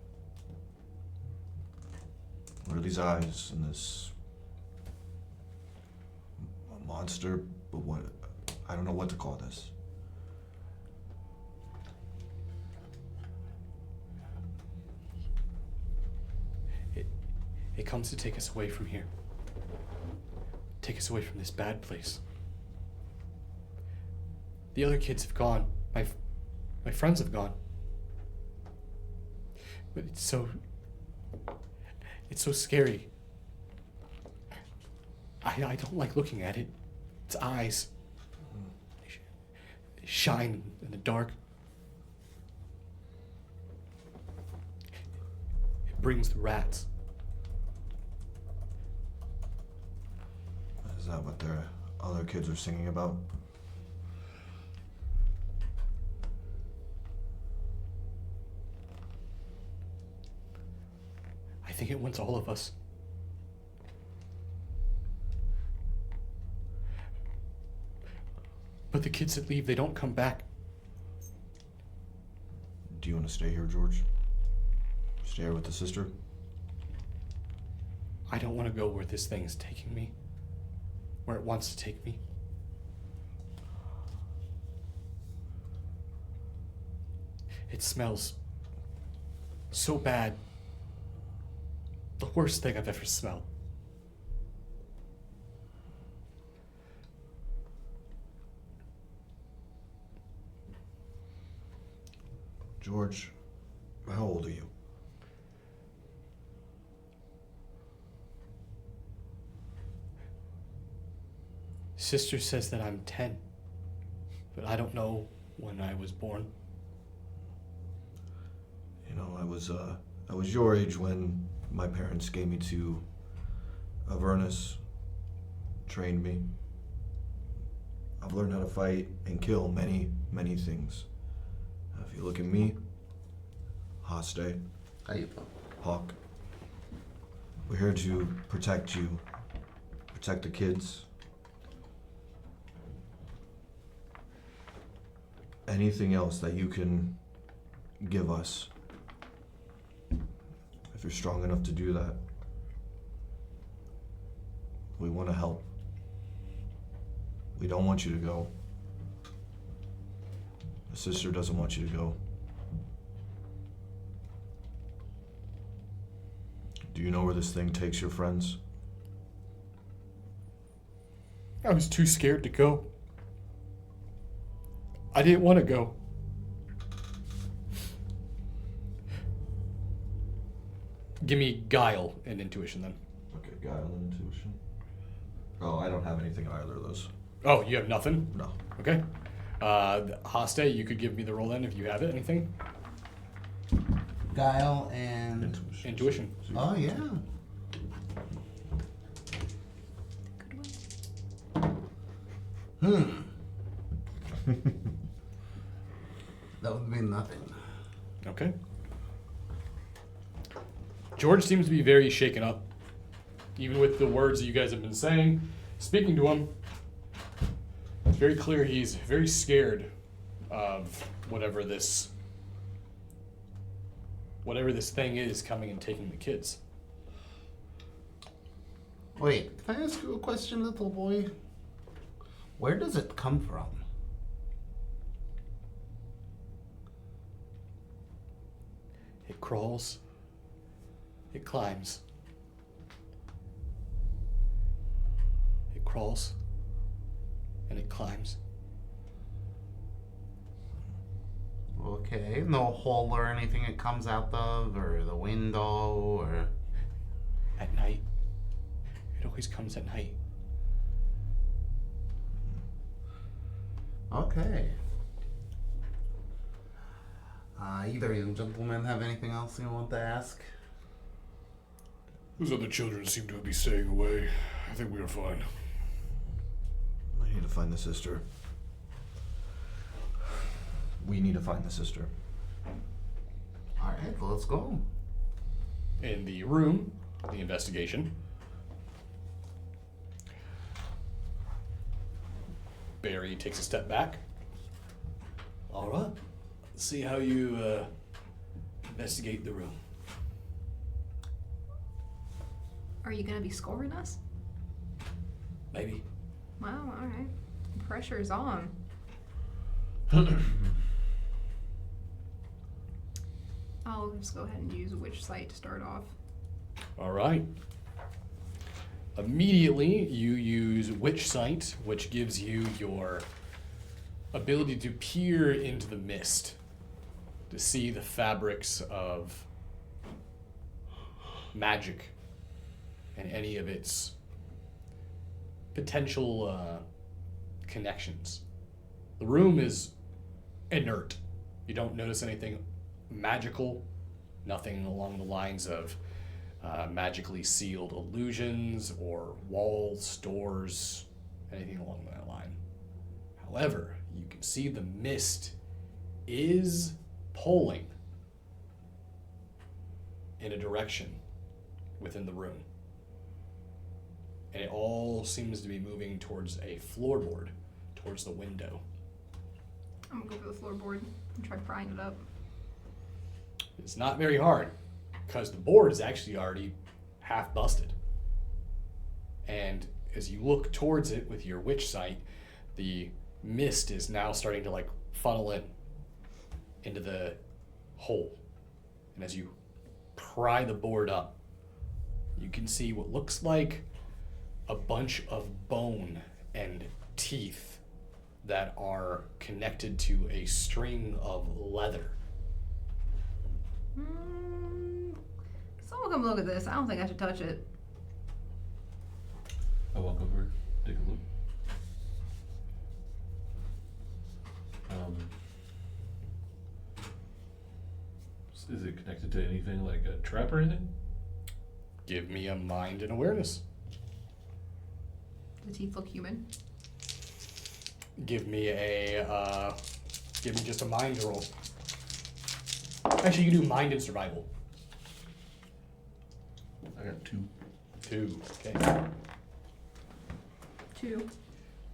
What are these eyes and this monster? But what? I don't know what to call this. It comes to take us away from here. take us away from this bad place. The other kids have gone. My friends have gone. But it's so scary. I don't like looking at it. Its eyes. They shine in the dark. It brings the rats. Is that what their other kids are singing about? I think it wants all of us. But the kids that leave, they don't come back. Do you want to stay here, George? Stay here with the sister? I don't want to go where this thing is taking me. Where it wants to take me. It smells so bad. The worst thing I've ever smelled. George, how old are you? Sister says that I'm 10, but I don't know when I was born. You know, I was your age when my parents gave me to Avernus, trained me. I've learned how to fight and kill many, many things. If you look at me, Haste, How you doing? Hawk, we're here to protect you, protect the kids. Anything else that you can give us, if you're strong enough to do that, we want to help. We don't want you to go. The sister doesn't want you to go. Do you know where this thing takes your friends? I was too scared to go. I didn't want to go. Give me guile and intuition then. Okay, guile and intuition. Oh, I don't have anything in either of those. Oh, you have nothing? No. Okay. Haste, you could give me the roll then if you have it. Anything? Guile and Intuition. oh yeah. That would mean nothing. Okay. George seems to be very shaken up. Even with the words that you guys have been saying, speaking to him, it's very clear he's very scared of whatever this thing is coming and taking the kids. Wait, can I ask you a question, little boy? Where does it come from? It crawls. It climbs. It crawls. And it climbs. Okay, no hole or anything it comes out of, or the window, or... At night. It always comes at night. Okay. Either of you gentlemen have anything else you want to ask? Those other children seem to be staying away. I think we are fine. I need to find the sister. We need to find the sister. Alright, let's go. In the room, the investigation. Barry takes a step back. All right. Let's see how you investigate the room. Are you gonna be scoring us? Maybe. Well, alright. Pressure's on. I'll just go ahead and use Witch Sight to start off. All right. Immediately, you use Witch Sight, which gives you your ability to peer into the mist, to see the fabrics of magic and any of its potential connections. The room is inert. You don't notice anything magical, nothing along the lines of magically sealed illusions or walls, doors, anything along that line. However, you can see the mist is pulling in a direction within the room. And it all seems to be moving towards a floorboard, towards the window. I'm gonna go for the floorboard and try prying it up. It's not very hard, because the board is actually already half busted. And as you look towards it with your witch sight, the mist is now starting to like funnel in into the hole. And as you pry the board up, you can see what looks like a bunch of bone and teeth that are connected to a string of leather. Someone come look at this. I don't think I should touch it. I walk over, take a look. Is it connected to anything like a trap or anything? Give me a mind and awareness. The teeth look human. Give me just a mind roll. Actually, you can do mind and survival. I got 2. 2. Okay. 2.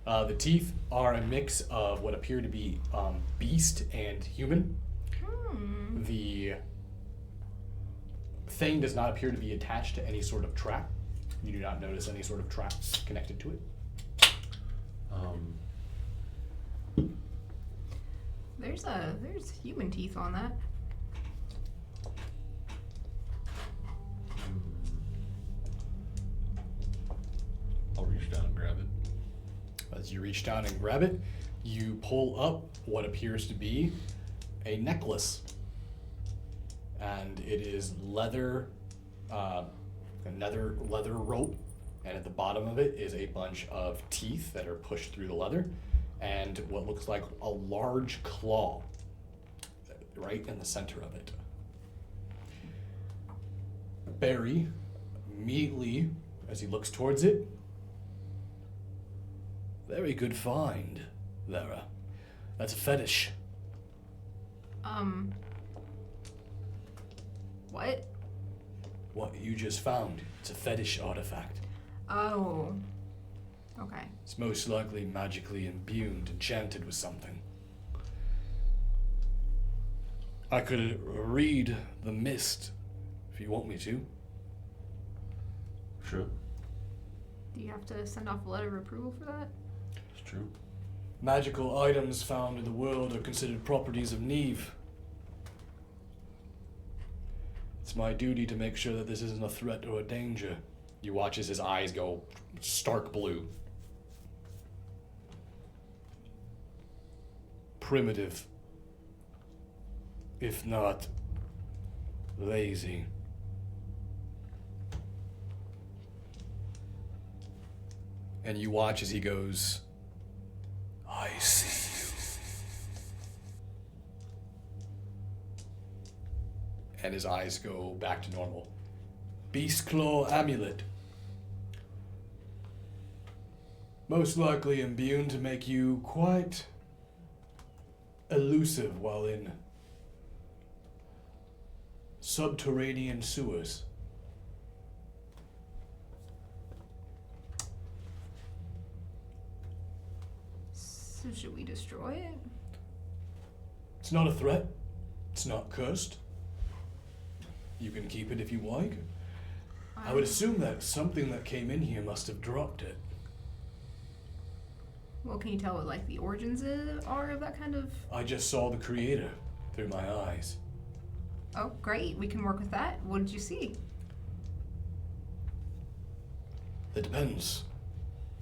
The teeth are a mix of what appear to be beast and human. The thing does not appear to be attached to any sort of trap. You do not notice any sort of trap connected to it. There's human teeth on that. I'll reach down and grab it. As you reach down and grab it, you pull up what appears to be a necklace. And it is leather, another leather rope, and at the bottom of it is a bunch of teeth that are pushed through the leather, and what looks like a large claw right in the center of it. Barry, immediately, as he looks towards it, very good find, Vera. That's a fetish. What? What you just found, it's a fetish artifact. Oh. Okay. It's most likely magically imbued, enchanted with something. I could read the mist if you want me to. Sure, Do you have to send off a letter of approval for that? it's true. Magical items found in the world are considered properties of Neve. It's my duty to make sure that this isn't a threat or a danger. You watch as his eyes go stark blue. Primitive. If not lazy. And you watch as he goes, I see you. And his eyes go back to normal. Beast Claw Amulet. Most likely imbued to make you quite elusive while in subterranean sewers. So should we destroy it? It's not a threat. It's not cursed. You can keep it if you like. I would assume that something that came in here must have dropped it. Well, can you tell what like the origins are of that kind of? I just saw the creator through my eyes. Oh, great. We can work with that. What did you see? It depends.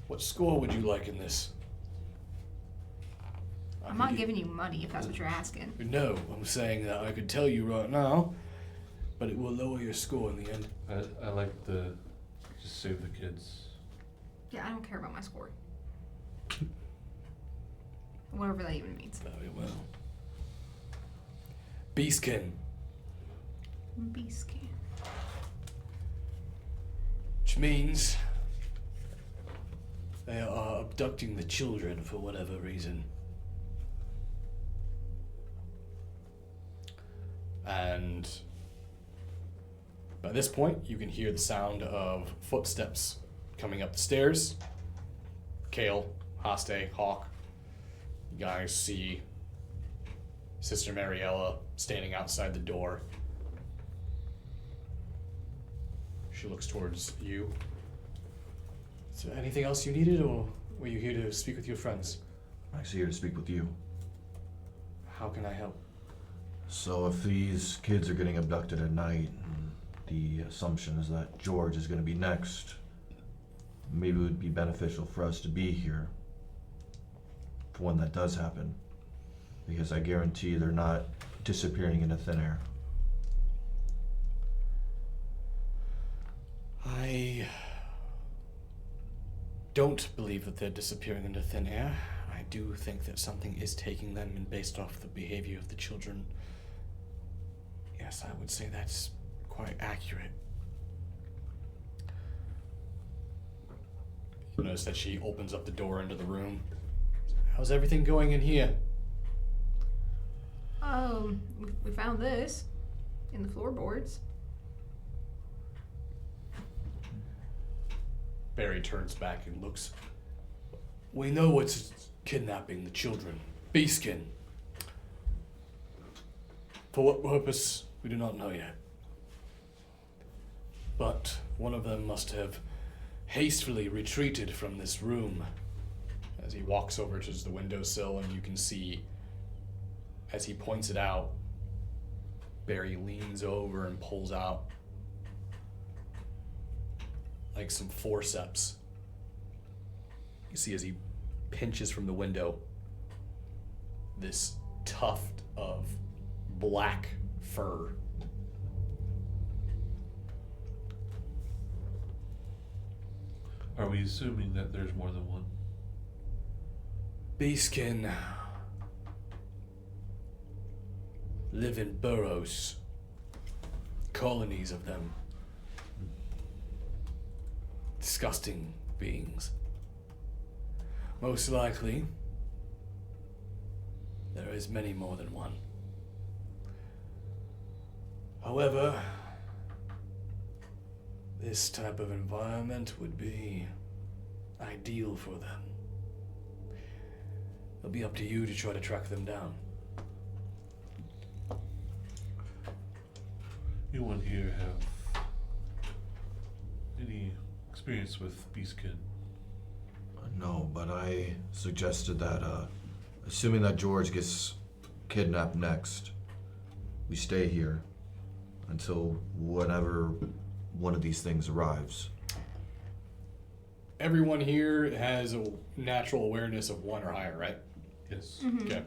What score would you like in this? I'm not giving you money if that's what you're asking. No, I'm saying that I could tell you right now, but it will lower your score in the end. I like the just save the kids. Yeah, I don't care about my score. Whatever that even means. Very well. Beastkin. Beastkin. Which means they are abducting the children for whatever reason. And by this point, you can hear the sound of footsteps coming up the stairs. Kale, Haste, Hawk. You guys see Sister Mariella standing outside the door. She looks towards you. Is there anything else you needed, or were you here to speak with your friends? I'm actually here to speak with you. How can I help? So if these kids are getting abducted at night, and the assumption is that George is going to be next, maybe it would be beneficial for us to be here for when that does happen. Because I guarantee they're not disappearing into thin air. I don't believe that they're disappearing into thin air. I do think that something is taking them, and based off the behavior of the children, yes, I would say that's quite accurate. You notice that she opens up the door into the room. How's everything going in here? We found this in the floorboards. Barry turns back and looks. We know what's kidnapping the children. Beastkin. For what purpose, we do not know yet. But one of them must have hastily retreated from this room. As he walks over to the windowsill, and you can see, as he points it out, Barry leans over and pulls out like some forceps. You see as he pinches from the window this tuft of black fur. Are we assuming that there's more than one? Beastkin live in burrows, colonies of them. Disgusting beings. Most likely, there is many more than one. However, this type of environment would be ideal for them. It'll be up to you to try to track them down. Anyone here have any experience with Beastkin? No, but I suggested that, assuming that George gets kidnapped next, we stay here until whenever one of these things arrives. Everyone here has a natural awareness of 1 or higher, right? Yes. Okay.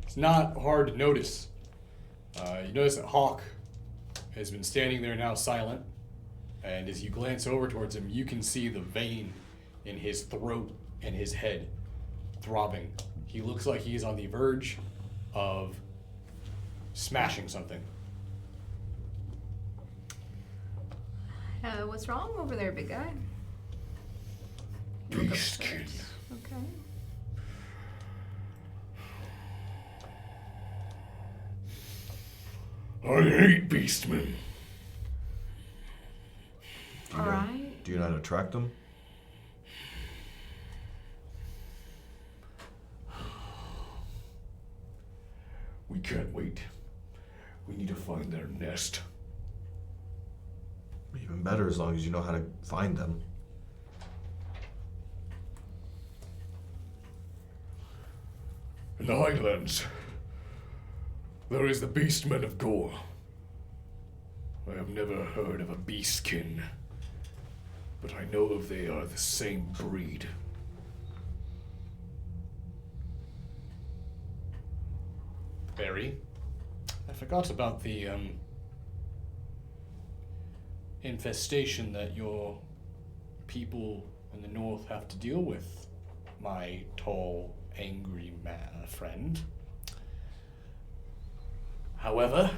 It's not hard to notice. You notice that Hawk has been standing there now silent, and as you glance over towards him, you can see the vein in his throat and his head throbbing. He looks like he's on the verge of smashing something. What's wrong over there, big guy? Beastkin. Okay. I hate beastmen. Alright. Do you know how to track them? We can't wait. We need to find their nest. Even better, as long as you know how to find them. In the Highlands, there is the Beastmen of Gore. I have never heard of a Beastkin. but I know if they are the same breed. Barry, I forgot about the infestation that your people in the north have to deal with, my tall, angry friend. However,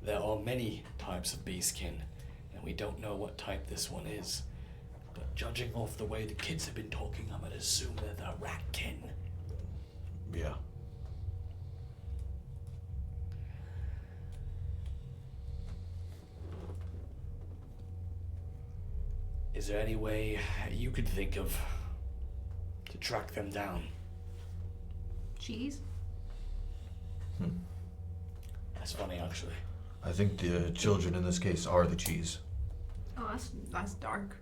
there are many types of beastkin, and we don't know what type this one is. But judging off the way the kids have been talking, I'm gonna assume they're the ratkin. Yeah. Is there any way you could think of to track them down? Cheese? That's funny, actually. I think the children in this case are the cheese. Oh, that's dark.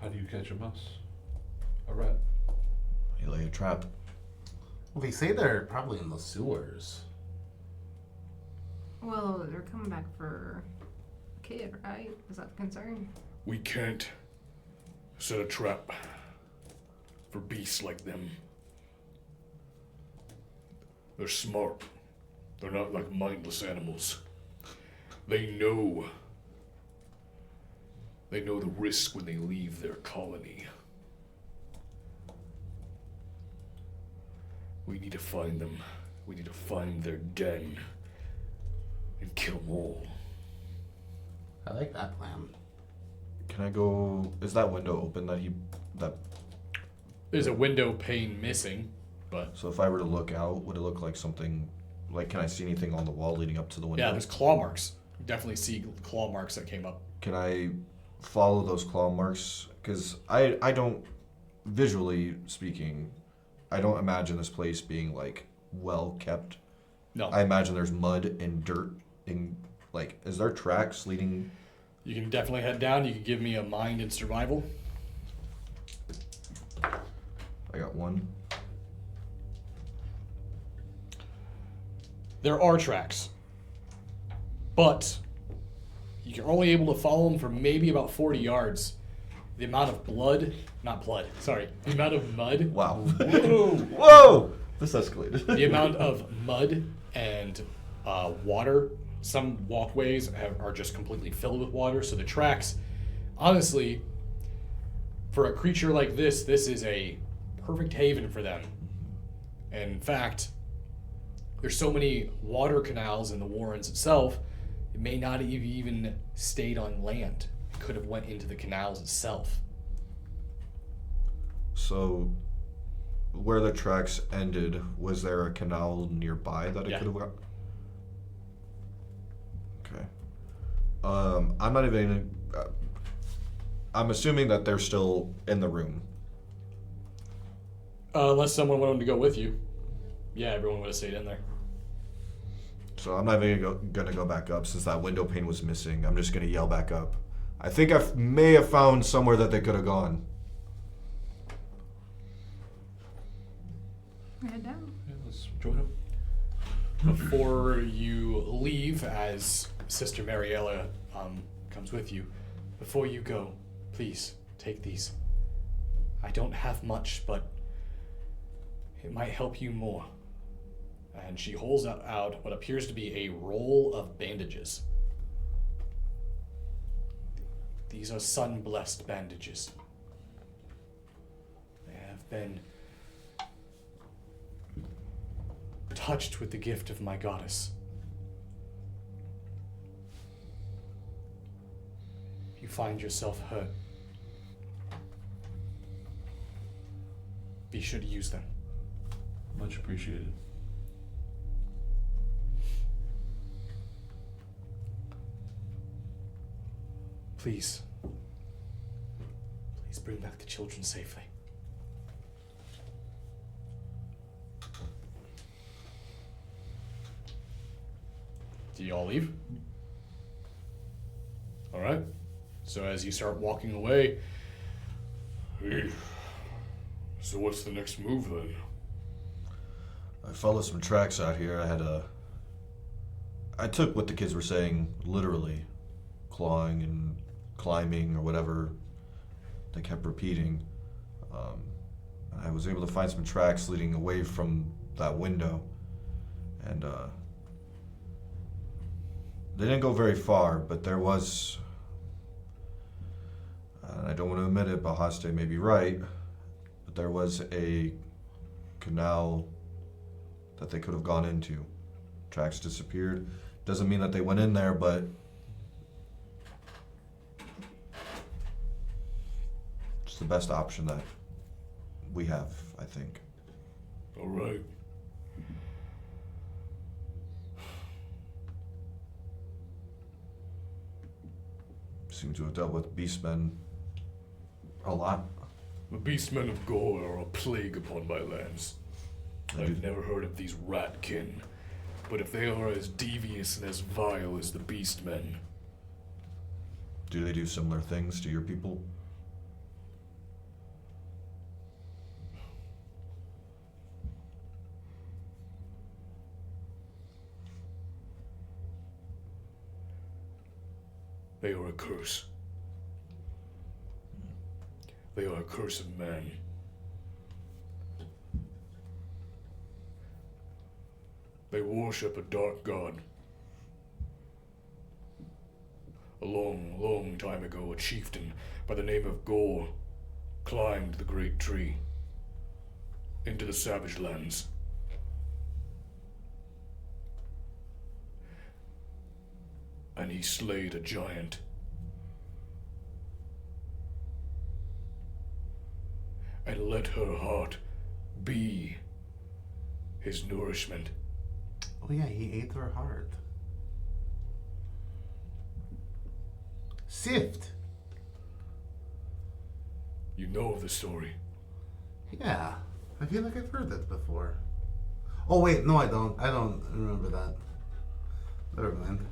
How do you catch a mouse? A rat? You lay a trap. Well, they say they're probably in the sewers. Well, they're coming back for a kid, right? Is that the concern? We can't set a trap for beasts like them. They're smart. They're not like mindless animals. They know the risk when they leave their colony. We need to find them. We need to find their den and kill them all. I like that plan. Can I go? Is that window open that? There's a window pane missing, but So if I were to look out, would it look like something? Like, can I see anything on the wall leading up to the window? yeah, there's claw marks. You definitely see claw marks that came up. Can I follow those claw marks? Because I don't, visually speaking, I don't imagine this place being like well kept. No, I imagine there's mud and dirt and like, is there tracks leading? you can definitely head down. You can give me a mind and survival. I got one. There are tracks, but you're only able to follow them for maybe about 40 yards. The amount of the amount of mud, Wow. Whoa! This escalated. the amount of mud and water, some walkways are just completely filled with water, so the tracks, honestly, for a creature like this is a perfect haven for them. And in fact, there's so many water canals in the Warrens itself, it may not have even stayed on land. It could have went into the canals itself. So, where the tracks ended, was there a canal nearby that it Yeah. could have got? Okay. I'm not even. I'm assuming that they're still in the room. Unless someone wanted to go with you. Yeah, everyone would have stayed in there. So I'm not even gonna go back up since that window pane was missing. I'm just gonna yell back up. I think I may have found somewhere that they could have gone. Head down. Yeah, let's join him. Before you leave, as Sister Mariella comes with you, before you go, please take these. I don't have much, but it might help you more. And she holds out what appears to be a roll of bandages. These are sun-blessed bandages. They have been touched with the gift of my goddess. If you find yourself hurt, be sure to use them. Much appreciated. Please bring back the children safely. Do you all leave? All right. So as you start walking away, Hey, so what's the next move then? I followed some tracks out here. I had a I took what the kids were saying literally, clawing and climbing or whatever they kept repeating. I was able to find some tracks leading away from that window, and they didn't go very far, but there was, and I don't want to admit it, but Haste may be right, but there was a canal that they could have gone into. Tracks disappeared. Doesn't mean that they went in there, but it's the best option that we have, I think. All right. Seem to have dealt with beastmen a lot. The beastmen of Gore are a plague upon my lands. I've never heard of these ratkin, but if they are as devious and as vile as the beastmen, Do they do similar things to your people? they are a curse. They are a curse of man. They worship a dark god. A long, long time ago, a chieftain by the name of Gore climbed the great tree into the savage lands. And he slayed a giant. And let her heart be his nourishment. Oh yeah, he ate her heart. Sift. You know of the story. Yeah, I feel like I've heard that before. Oh wait, no, I don't. I don't remember that. Never mind.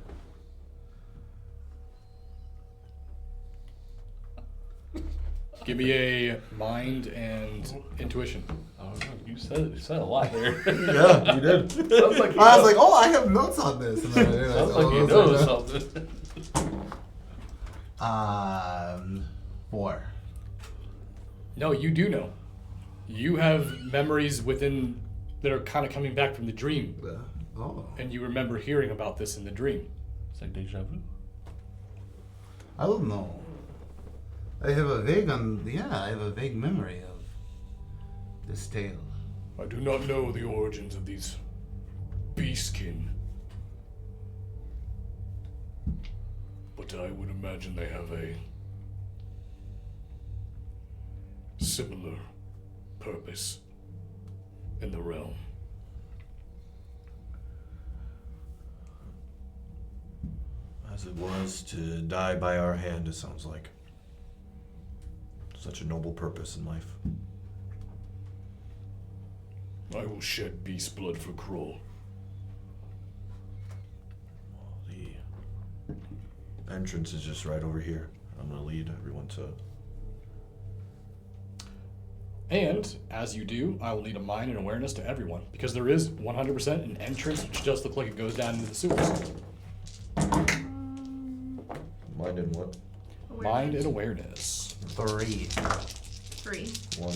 Give me a mind and intuition. I don't know. You said a lot there. Yeah, you did. Sounds like you I was know. like, oh, I have notes on this. And then I realized, Sounds oh, like you those are know the- something. 4. No, you do know. You have memories within that are kind of coming back from the dream, Oh. and you remember hearing about this in the dream. It's like deja vu. I don't know. I have a vague I have a vague memory of this tale. I do not know the origins of these beastkin, but I would imagine they have a similar purpose in the realm. As it was to die by our hand, it sounds like. Such a noble purpose in life. I will shed beast blood for Kroll. The entrance is just right over here. I'm gonna lead everyone to. And as you do, I will need a mind and awareness to everyone, because there is 100% an entrance which does look like it goes down into the sewers. Mind and what? Mind and awareness. 3. 3. 1.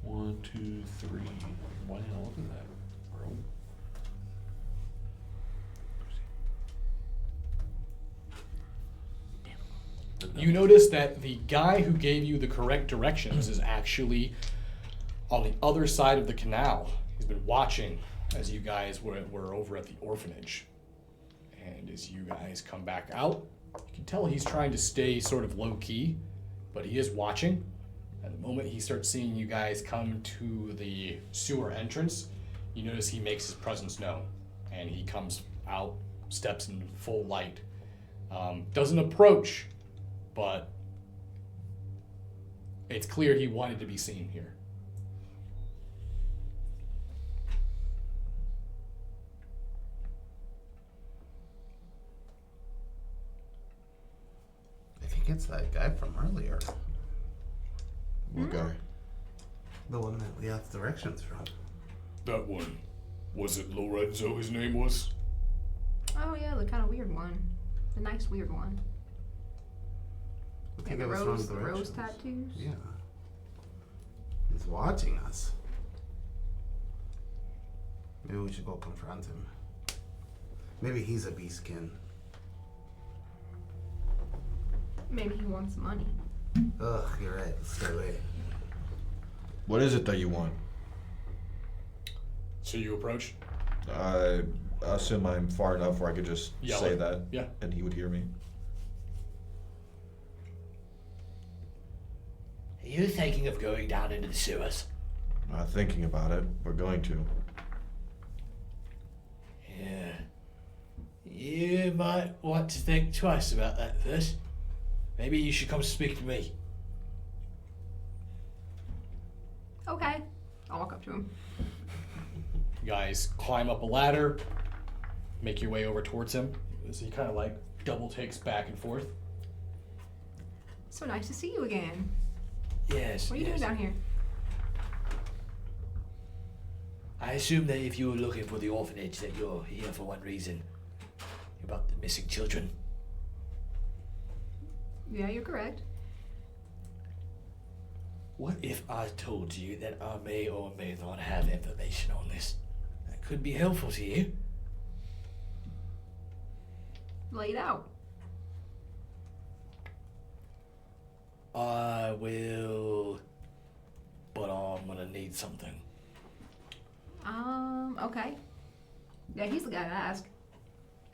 1, 2, 3. Wow, look at that, bro. You notice that the guy who gave you the correct directions is actually on the other side of the canal. He's been watching as you guys were over at the orphanage. And as you guys come back out, you can tell he's trying to stay sort of low-key, but he is watching. At the moment he starts seeing you guys come to the sewer entrance, you notice he makes his presence known. And he comes out, steps in full light. Doesn't approach, but it's clear he wanted to be seen here. I think it's that guy from earlier. What guy? The one that we asked directions from. That one. Was it Lorenzo his name was? Oh yeah, the kind of weird one. The nice weird one. I Yeah, think the it was rose, from the rose directions. tattoos. Yeah. He's watching us. Maybe we should go confront him. Maybe he's a beastkin. Maybe he wants money. Ugh, you're right. Let's stay away. What is it that you want? So you approach? I assume I'm far enough where I could just Yell say it. that, Yeah. and he would hear me. Are you thinking of going down into the sewers? Not thinking about it. We're going to. Yeah. You might want to think twice about that first. Maybe you should come speak to me. Okay. I'll walk up to him. You guys climb up a ladder, make your way over towards him. So he kind of like double takes back and forth. So nice to see you again. Yes. What are you yes. doing down here? I assume that if you were looking for the orphanage, that you're here for one reason. About the missing children. Yeah, you're correct. What if I told you that I may or may not have information on this that could be helpful to you? Lay it out. I will, but I'm gonna need something. Okay. Yeah, he's the guy to ask.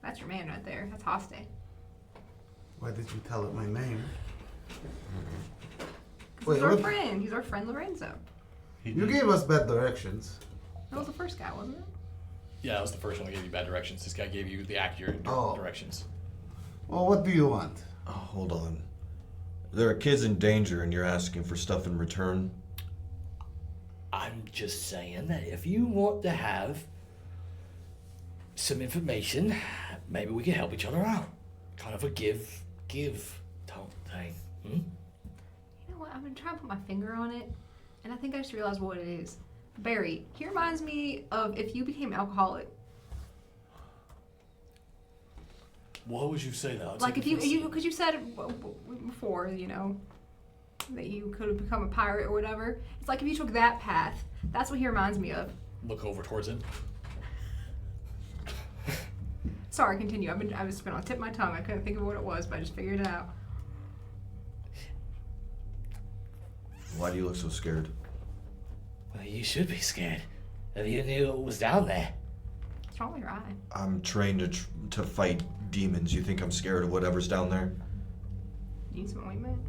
That's your man right there. That's Hoste. Why did you tell it my name? He's our what- friend. He's our friend Lorenzo. You gave us bad directions. That was the first guy, wasn't it? Yeah, that was the first one that gave you bad directions. This guy gave you the accurate Oh. directions. Well, what do you want? Oh, hold on. There are kids in danger, and you're asking for stuff in return. I'm just saying that if you want to have some information, maybe we can help each other out. Kind of a give type thing. Hmm? You know what? I've been trying to put my finger on it, and I think I just realized what it is. Barry, he reminds me of if you became alcoholic. Why would you say that? Like if you because you said before, you know, that you could have become a pirate or whatever. It's like if you took that path. That's what he reminds me of. look over towards him. Sorry, continue. I was been on the tip of my tongue. I couldn't think of what it was, but I just figured it out. Why do you look so scared? Well, you should be scared. If you knew what was down there. What's wrong with your eye? I'm trained to fight demons. You think I'm scared of whatever's down there? You need some ointment?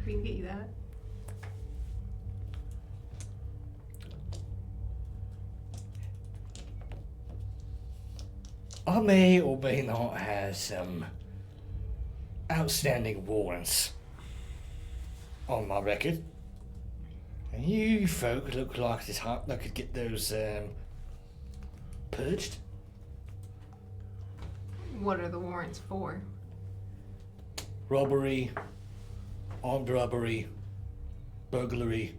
We can get you that. I may or may not have some outstanding warrants on my record. And you folk look like the type that could get those purged. What are the warrants for? Robbery, armed robbery, burglary,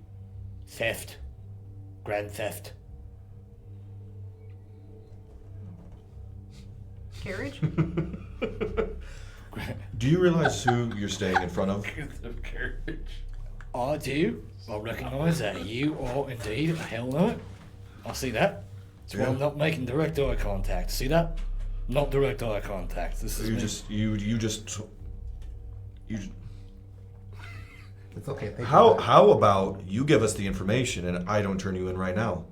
theft, grand theft. Carriage? Do you realize who you're staying in front of? I do. I recognise that you are indeed a hell knight. I see that. That's why I'm Yeah. not making direct eye contact. See that? Not direct eye contact. This is You me. just It's okay. Take it how back. how about you give us the information and I don't turn you in right now?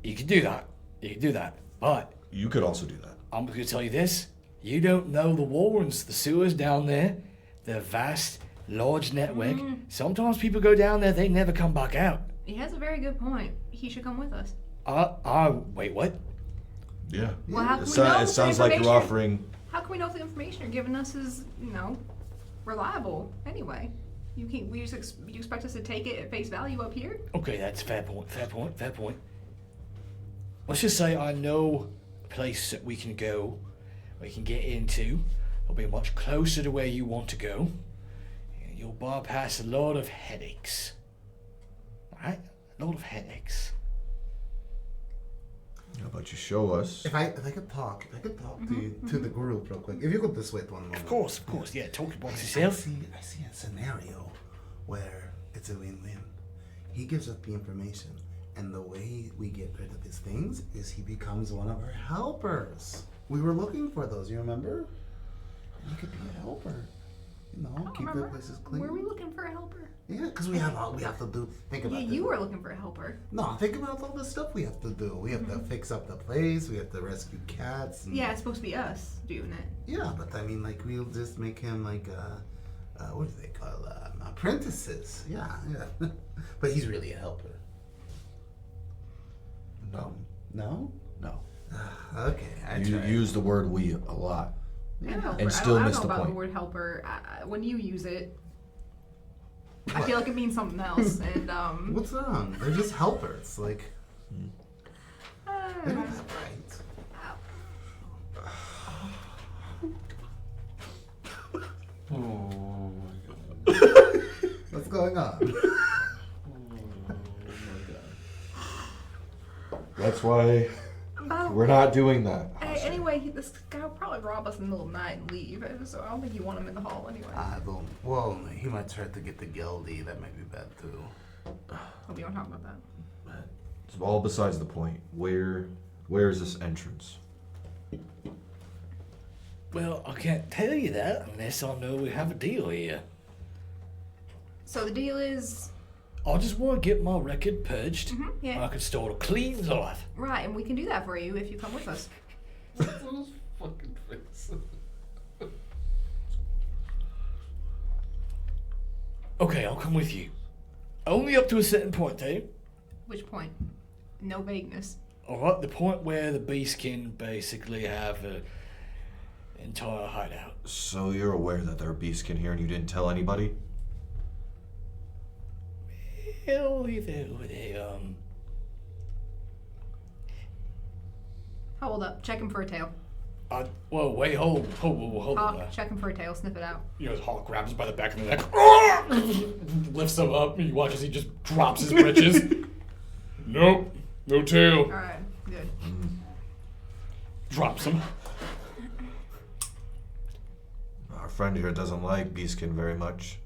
You can do that. You can do that. But You could also do that. I'm going to tell you this. You don't know the warrens, the sewers down there, the vast, large network. Sometimes people go down there, they never come back out. He has a very good point. He should come with us. Wait, what? Yeah. Well, how It, can we so- know it if the sounds like you're information- offering. How can we know if the information you're giving us is, you know, reliable? Anyway, you expect us to take it at face value up here? Okay, that's fair point, fair point, fair point. Let's just say I know a place that we can go, we can get into. It'll be much closer to where you want to go. And you'll bypass a lot of headaches. Alright? A lot of headaches. How about you show us? If I could talk to the group real quick. If you could just wait 1 moment. Of course. Yeah, talk about I yourself. see a scenario where it's a win-win. He gives us the information, and the way we get rid of his things is he becomes one of our helpers. We were looking for those, you remember? He could be a helper. You know, keep the places clean. Were we looking for a helper? Yeah, because we have to do. Think about Yeah, this. you were looking for a helper. No, think about all the stuff we have to do. We have to fix up the place. We have to rescue cats. And Yeah, it's supposed to be us doing it. Yeah, but I mean, like, we'll just make him like what do they call apprentices? Yeah. But he's really a helper. No. No? No. Okay, I You tried. use the word "we" a lot. And helper. And still I miss don't the know about point. the word helper. When you use it, I feel like it means something else. And What's wrong? They're just helpers. Like, they don't uh, have rights. Oh my god. What's going on? That's why but- we're not doing that. Anyway, this guy will probably rob us in the middle of the night and leave. So I don't think you want him in the hall anyway. Well, he might try to get the guildie. That might be bad too. Oh, we don't talk about that. It's all besides the point. Where is this entrance? Well, I can't tell you that unless I know we have a deal here. So the deal is, I just want to get my record purged. yeah, I can start a clean life. right, and we can do that for you if you come with us. Those fucking faces. Okay, I'll come with you. Only up to a certain point, though. Which point? No vagueness. Alright, the point where the beast can basically have an entire hideout. So you're aware that there are beastkin here and you didn't tell anybody? Hell, Hold up, check him for a tail. whoa, wait, hold on. Hawk, check him for a tail, sniff it out. You know, Hawk grabs him by the back of the neck, lifts him up, and you watch as he just drops his britches. Nope, no tail. Alright, good. Drops him. Our friend here doesn't like beastkin very much.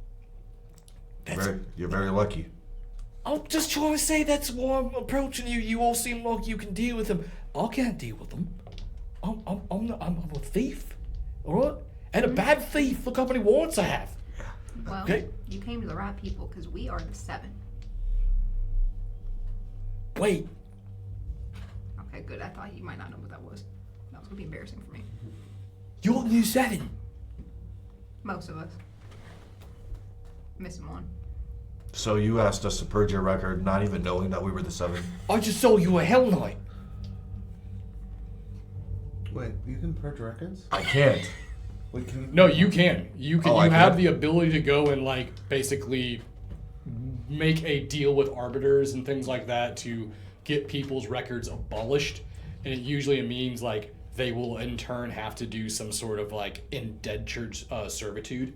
You're very lucky. I'm just trying to say that's why I'm approaching you. You all seem like you can deal with them. I can't deal with them. I'm a thief, alright? And a bad thief. Look how many warrants I have. Well, Okay. you came to the right people because we are the 7. Wait, Okay, good. I thought you might not know what that was. That was gonna be embarrassing for me. you're the new 7. Most of us. Missing one. So you asked us to purge your record, not even knowing that we were the 7? I just saw you a Hell Knight. Wait, you can purge records? I can't. Wait, can you? No, you can. You can. Oh, I you have can? the ability to go and like basically make a deal with arbiters and things like that to get people's records abolished, and it usually means like they will in turn have to do some sort of like indentured servitude.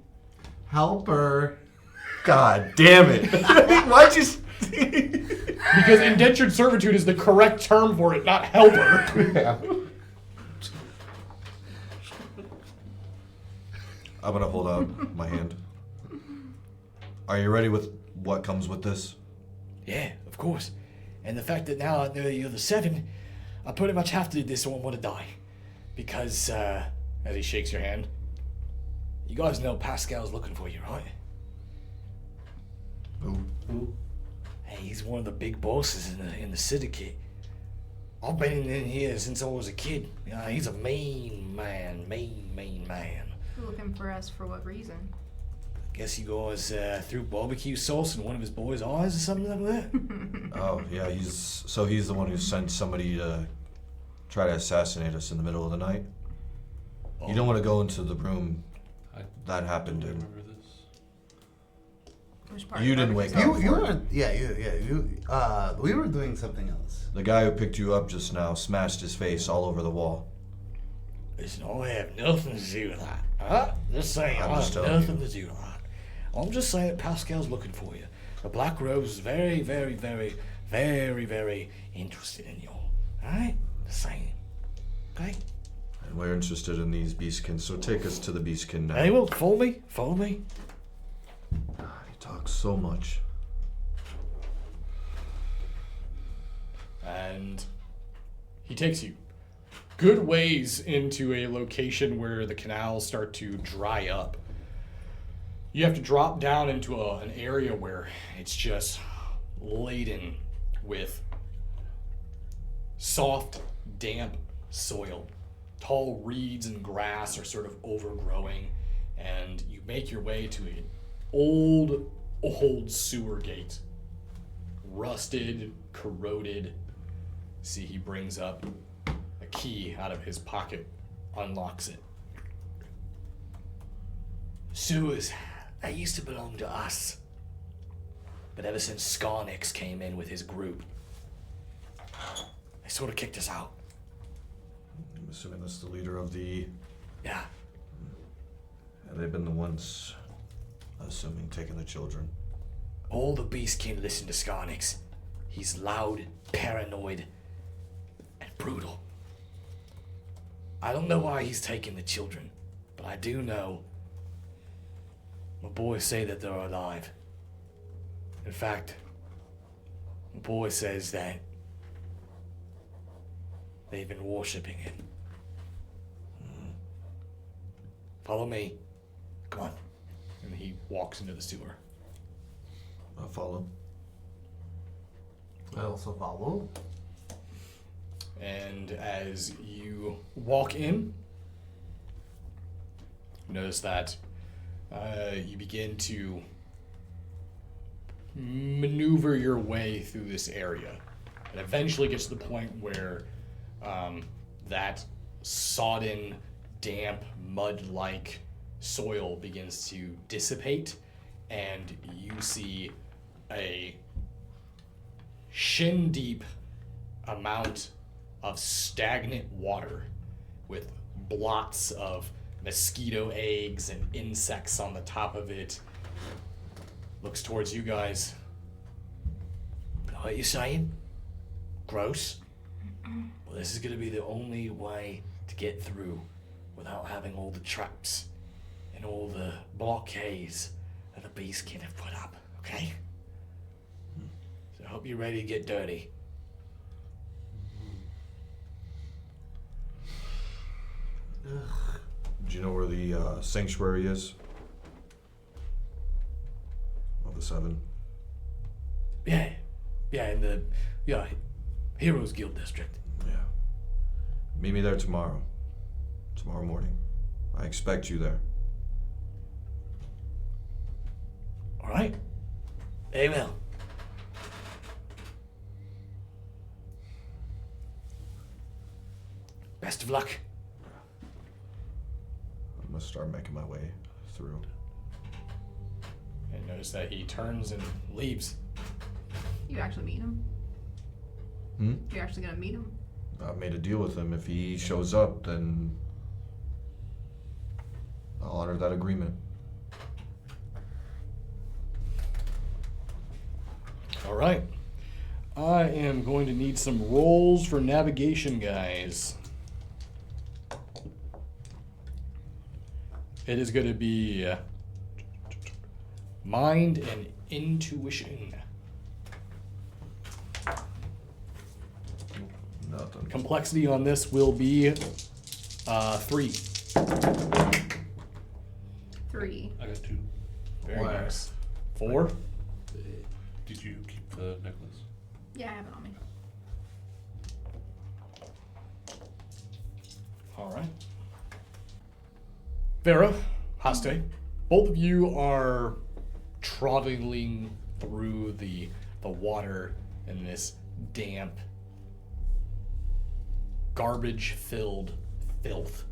Helper. God damn it. Why'd you... Because indentured servitude is the correct term for it, not helper. Yeah. I'm gonna hold out my hand. Are you ready with what comes with this? Yeah, of course. And the fact that now I know you're the 7, I pretty much have to do this or I'm gonna die. Because, As he shakes your hand. you guys know Pascal's looking for you, right? Who? Hey, he's one of the big bosses in the syndicate. I've been in here since I was a kid. He's a mean man. You're looking for us for what reason? Guess you guys threw barbecue sauce in one of his boys' eyes or something like that? Oh, yeah, he's the one who sent somebody to try to assassinate us in the middle of the night. You don't want to go into the room that happened I in. remember this. Which part? You didn't wake up. You weren't. Yeah, you. We were doing something else. The guy who picked you up just now smashed his face all over the wall. Listen, I have nothing to do with that. Huh? Just saying, I'm I just have telling nothing to do with that. I'm just saying that Pascal's looking for you. The Black Rose is very, very, very, very, very interested in you. Alright? the same. Okay? And we're interested in these beastkin, so take us to the beastkin now. Hey, well, follow me. Follow me. He talks so much. And he takes you good ways into a location where the canals start to dry up. You have to drop down into an area where it's just laden with soft, damp soil. Tall reeds and grass are sort of overgrowing, and you make your way to an old sewer gate. Rusted, corroded. See, he brings up a key out of his pocket, unlocks it. Sewers, they used to belong to us. But ever since Skarnix came in with his group, they sort of kicked us out. I'm assuming that's the leader of the... Yeah. Have they been the ones, assuming, taking the children? All the beastkin listen to Skarnix. He's loud, paranoid, and brutal. I don't know why he's taking the children, but I do know my boys say that they're alive. In fact, my boy says that they've been worshipping him. Follow me. Come on. And he walks into the sewer. I'll follow. I also follow. And as you walk in, notice that you begin to maneuver your way through this area. It eventually gets to the point where that sodden, damp, mud-like soil begins to dissipate, and you see a shin-deep amount of stagnant water with blots of mosquito eggs and insects on the top of it. Looks towards you guys. What you saying? Gross? Well, this is gonna be the only way to get through without having all the traps and all the blockades that the beastkin have put up, okay? So I hope you're ready to get dirty. Do you know where the sanctuary is? Of the 7? Yeah, in the Heroes Guild District. Yeah. Meet me there tomorrow. Tomorrow morning. I expect you there. All right. Hey, Will. Best of luck. I'm gonna start making my way through. And notice that he turns and leaves. You actually meet him? Hmm? You're actually gonna meet him? I've made a deal with him. If he shows up, then I'll honor that agreement. All right. I am going to need some rolls for navigation, guys. It is going to be mind and intuition. Nothing. Complexity on this will be 3. 3. I got 2. Very Wow. nice. 4. Did you keep the necklace? Yeah, I have it on me. All right. Vera, Haste, both of you are trotting through the water in this damp, garbage-filled filth.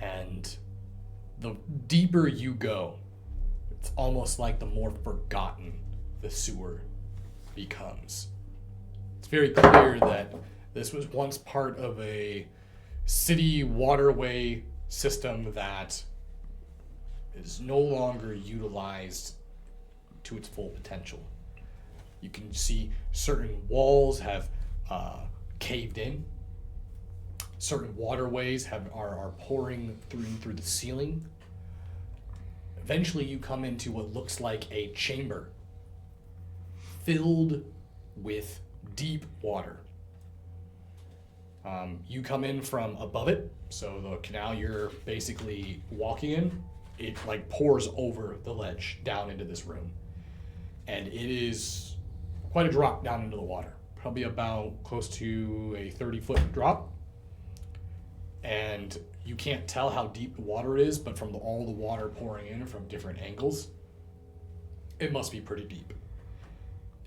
And the deeper you go, it's almost like the more forgotten the sewer becomes. It's very clear that this was once part of a city waterway system that is no longer utilized to its full potential. You can see certain walls have caved in. Certain waterways are pouring through the ceiling. Eventually, you come into what looks like a chamber filled with deep water. You come in from above it, so the canal you're basically walking in, it like pours over the ledge down into this room. And it is quite a drop down into the water. Probably about close to a 30-foot drop. And you can't tell how deep the water is, but from all the water pouring in from different angles, it must be pretty deep.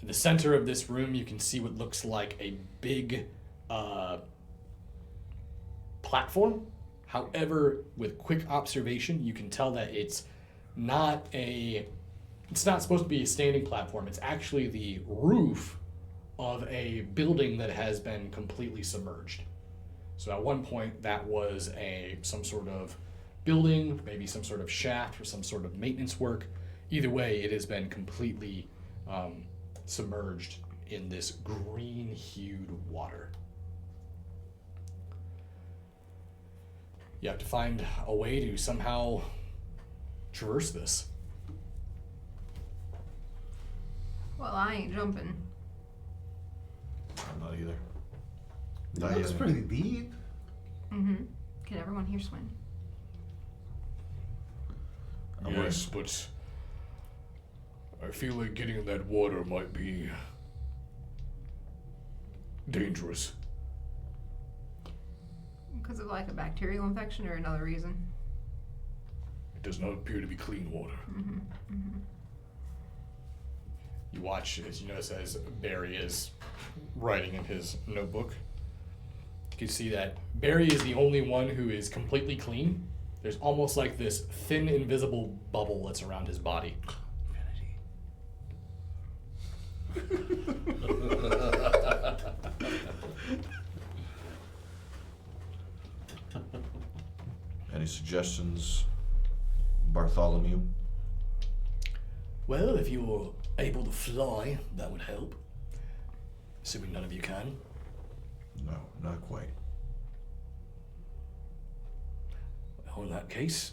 In the center of this room, you can see what looks like a big platform. However, with quick observation, you can tell that it's not supposed to be a standing platform. It's actually the roof of a building that has been completely submerged. So at one point, that was some sort of building, maybe some sort of shaft or some sort of maintenance work. Either way, it has been completely submerged in this green-hued water. You have to find a way to somehow traverse this. Well, I ain't jumping. I'm not either. That looks pretty deep. Mm-hmm. Can everyone here swim? Yes, but I feel like getting in that water might be dangerous. Because of like a bacterial infection or another reason? It does not appear to be clean water. Mm-hmm. Mm-hmm. You watch as you notice as Barry is writing in his notebook. You can see that Barry is the only one who is completely clean. There's almost like this thin, invisible bubble that's around his body. Any suggestions, Bartholomew? Well, if you're able to fly, that would help. Assuming none of you can. No, not quite. Well, in that case,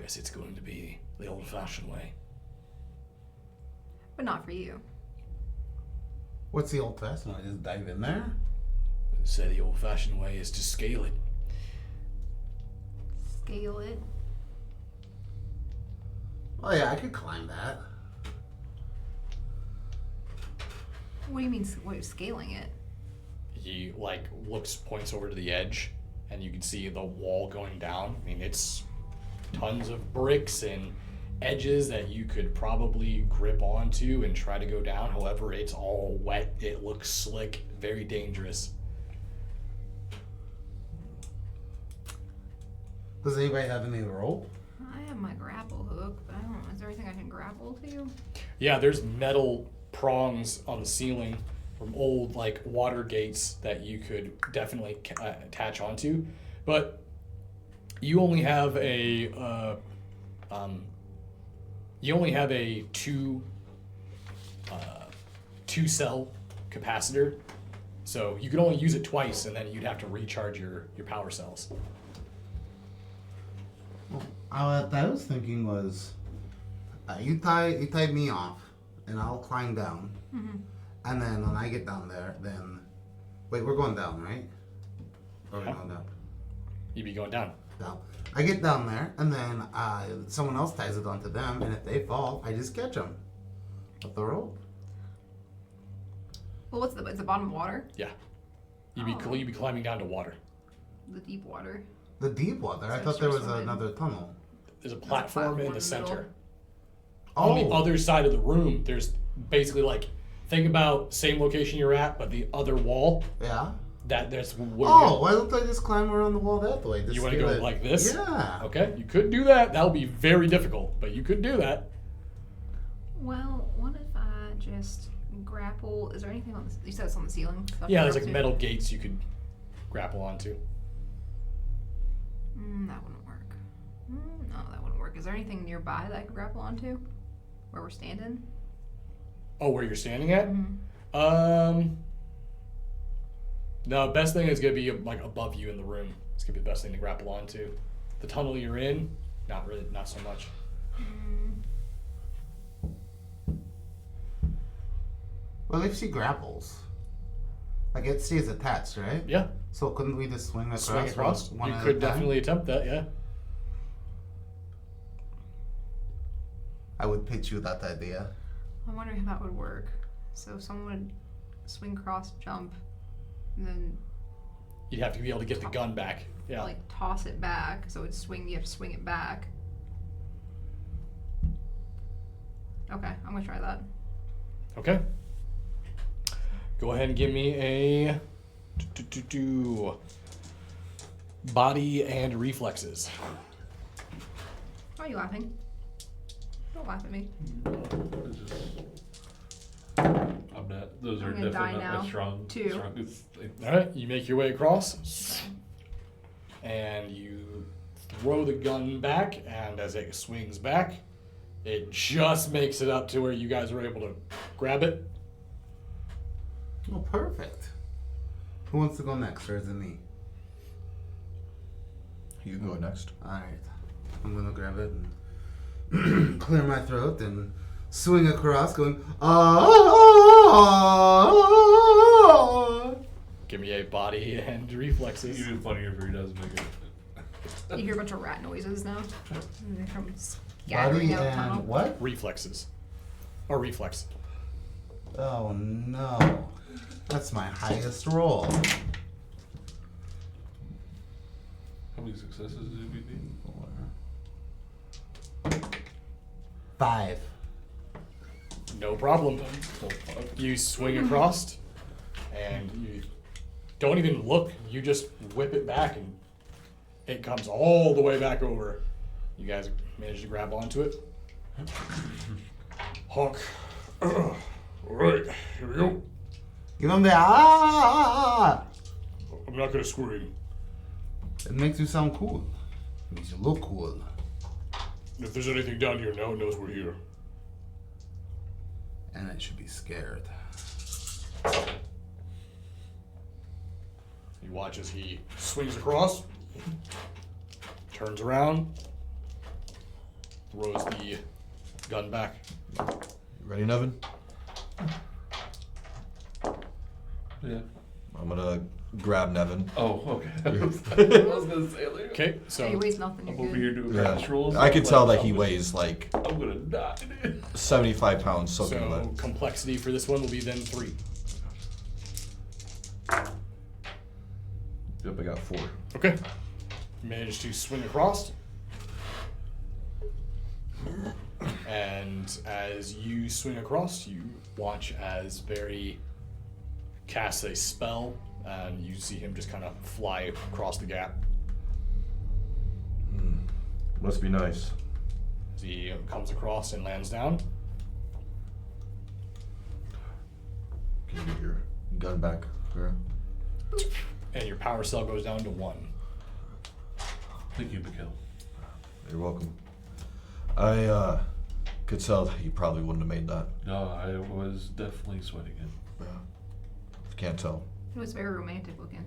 guess it's going to be the old-fashioned way. But not for you. What's the old fashioned? I just dive in there? Say the old-fashioned way is to scale it. Scale it. Oh yeah, I could climb that. What do you mean, scaling it? He points over to the edge, and you can see the wall going down. I mean, it's tons of bricks and edges that you could probably grip onto and try to go down. However, it's all wet. It looks slick, very dangerous. Does anybody have any rope? I have my grapple hook, but I don't know. Is there anything I can grapple to? Yeah, there's metal prongs on the ceiling from old water gates that you could definitely attach onto, but you only have a two cell capacitor, so you could only use it twice, and then you'd have to recharge your power cells. What I was thinking was, you tie me off, and I'll climb down. Mm-hmm. And then when I get down there, then... Wait, we're going down, right? Or we're Yeah. going up? You'd be going down. Down. I get down there, and then someone else ties it onto them, and if they fall, I just catch them with the rope. Well, it's the bottom of water? Yeah. You'd Oh. be climbing down to water. The deep water. The deep water? I So thought there you're was swimming. another tunnel. There's a platform in platform the in the center. middle. On the other side of the room, there's basically think about same location you're at, but the other wall. Yeah. That's what Why don't I just climb around the wall that way? Just you want to scale go it. like this? Yeah. Okay, you could do that. That'll be very difficult, but you could do that. Well, what if I just grapple? Is there anything on the... You said it's on the ceiling? Stuff Yeah, to there's grapple to? metal gates you could grapple onto. That wouldn't work. No, that wouldn't work. Is there anything nearby that I could grapple onto? Where we're standing? Oh, where you're standing at? Mm-hmm. No, best thing is gonna be like above you in the room. It's gonna be the best thing to grapple onto. The tunnel you're in, not really, not so much. Well, if she grapples, like it stays attached, right? Yeah, So couldn't we just swing across? swing across. one You at a could time? definitely attempt that. Yeah. I would pitch you that idea. I'm wondering how that would work. So if someone would swing across, jump, and then You'd have to be able to get the gun back. Yeah. like toss it back. So it's swing. You have to swing it back. Okay, I'm gonna try that. Okay. Go ahead and give me a body and reflexes. Why are you laughing? Don't laugh at me. It's just, I'm not. Those are I'm gonna die definitely not now. my Two. strongest things. All right, you make your way across, and you throw the gun back, and as it swings back, it just makes it up to where you guys were able to grab it. Oh, perfect. Who wants to go next, or is it me? You can go next. Alright. I'm gonna grab it and clear my throat and swing across, going, ah! Give me a body and reflexes. Even funnier if he does make it. You hear a bunch of rat noises now. They're from Body scattering out the tunnel. and what? Reflexes. Or reflex. Oh no. That's my highest roll. How many successes did we need? 5. No problem. So fuck. You swing across, and you don't even look. You just whip it back, and it comes all the way back over. You guys manage to grab onto it. Hawk. All right, here we go. Get on there. Ah! I'm not gonna scream. It makes you sound cool. It makes you look cool. If there's anything down here, no one knows we're here. And I should be scared. You watch as he swings across, turns around, throws the gun back. You ready, Nevin? Yeah. I'm gonna grab Nevin. Oh, okay. I was gonna say like, Okay, so He weighs nothing. I'm You're over good. here doing Yeah. crash rolls. I could like, tell that I'm he gonna- weighs like I'm gonna die. 75 pounds soaking so wet. complexity for this one will be then 3. Yep, I got 4. Okay. Managed to swing across. And as you swing across, you watch as Barry casts a spell, and you see him just kind of fly across the gap. Must be nice. As he comes across and lands down. Can you get your gun back, Vera? And your power cell goes down to 1. Thank you, Cubicle. You're welcome. I could tell that you probably wouldn't have made that. No, I was definitely sweating it. Yeah. Can't tell. It was very romantic looking.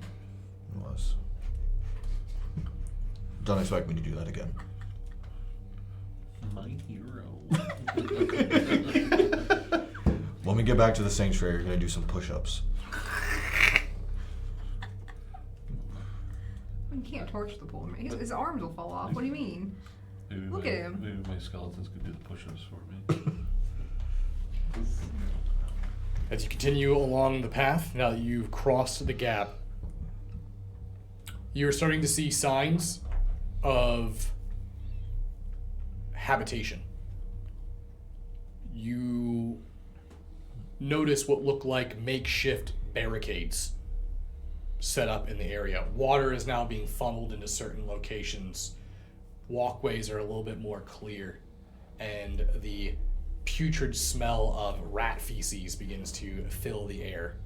It was. Don't expect me to do that again. My hero. When we get back to the sanctuary, you're gonna do some push-ups. You can't torch the poor man. His arms will fall off. What do you mean? Maybe Look my, at him. Maybe my skeletons could do the push-ups for me. As you continue along the path, now that you've crossed the gap, you're starting to see signs of habitation. You notice what look like makeshift barricades set up in the area. Water is now being funneled into certain locations. Walkways are a little bit more clear, and the putrid smell of rat feces begins to fill the air.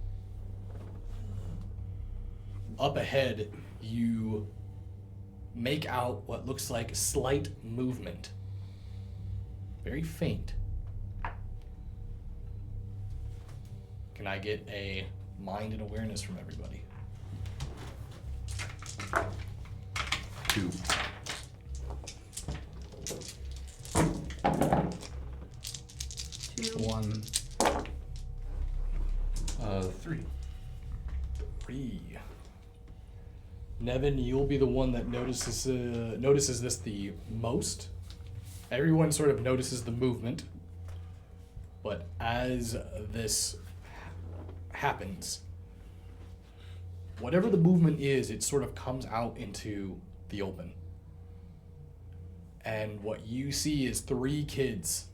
Up ahead, you make out what looks like slight movement. Very faint. Can I get a mind and awareness from everybody? 2. Two. 1. 3. 3. Nevin, you'll be the one that notices this the most. Everyone sort of notices the movement, but as this happens, whatever the movement is, it sort of comes out into the open. And what you see is 3 kids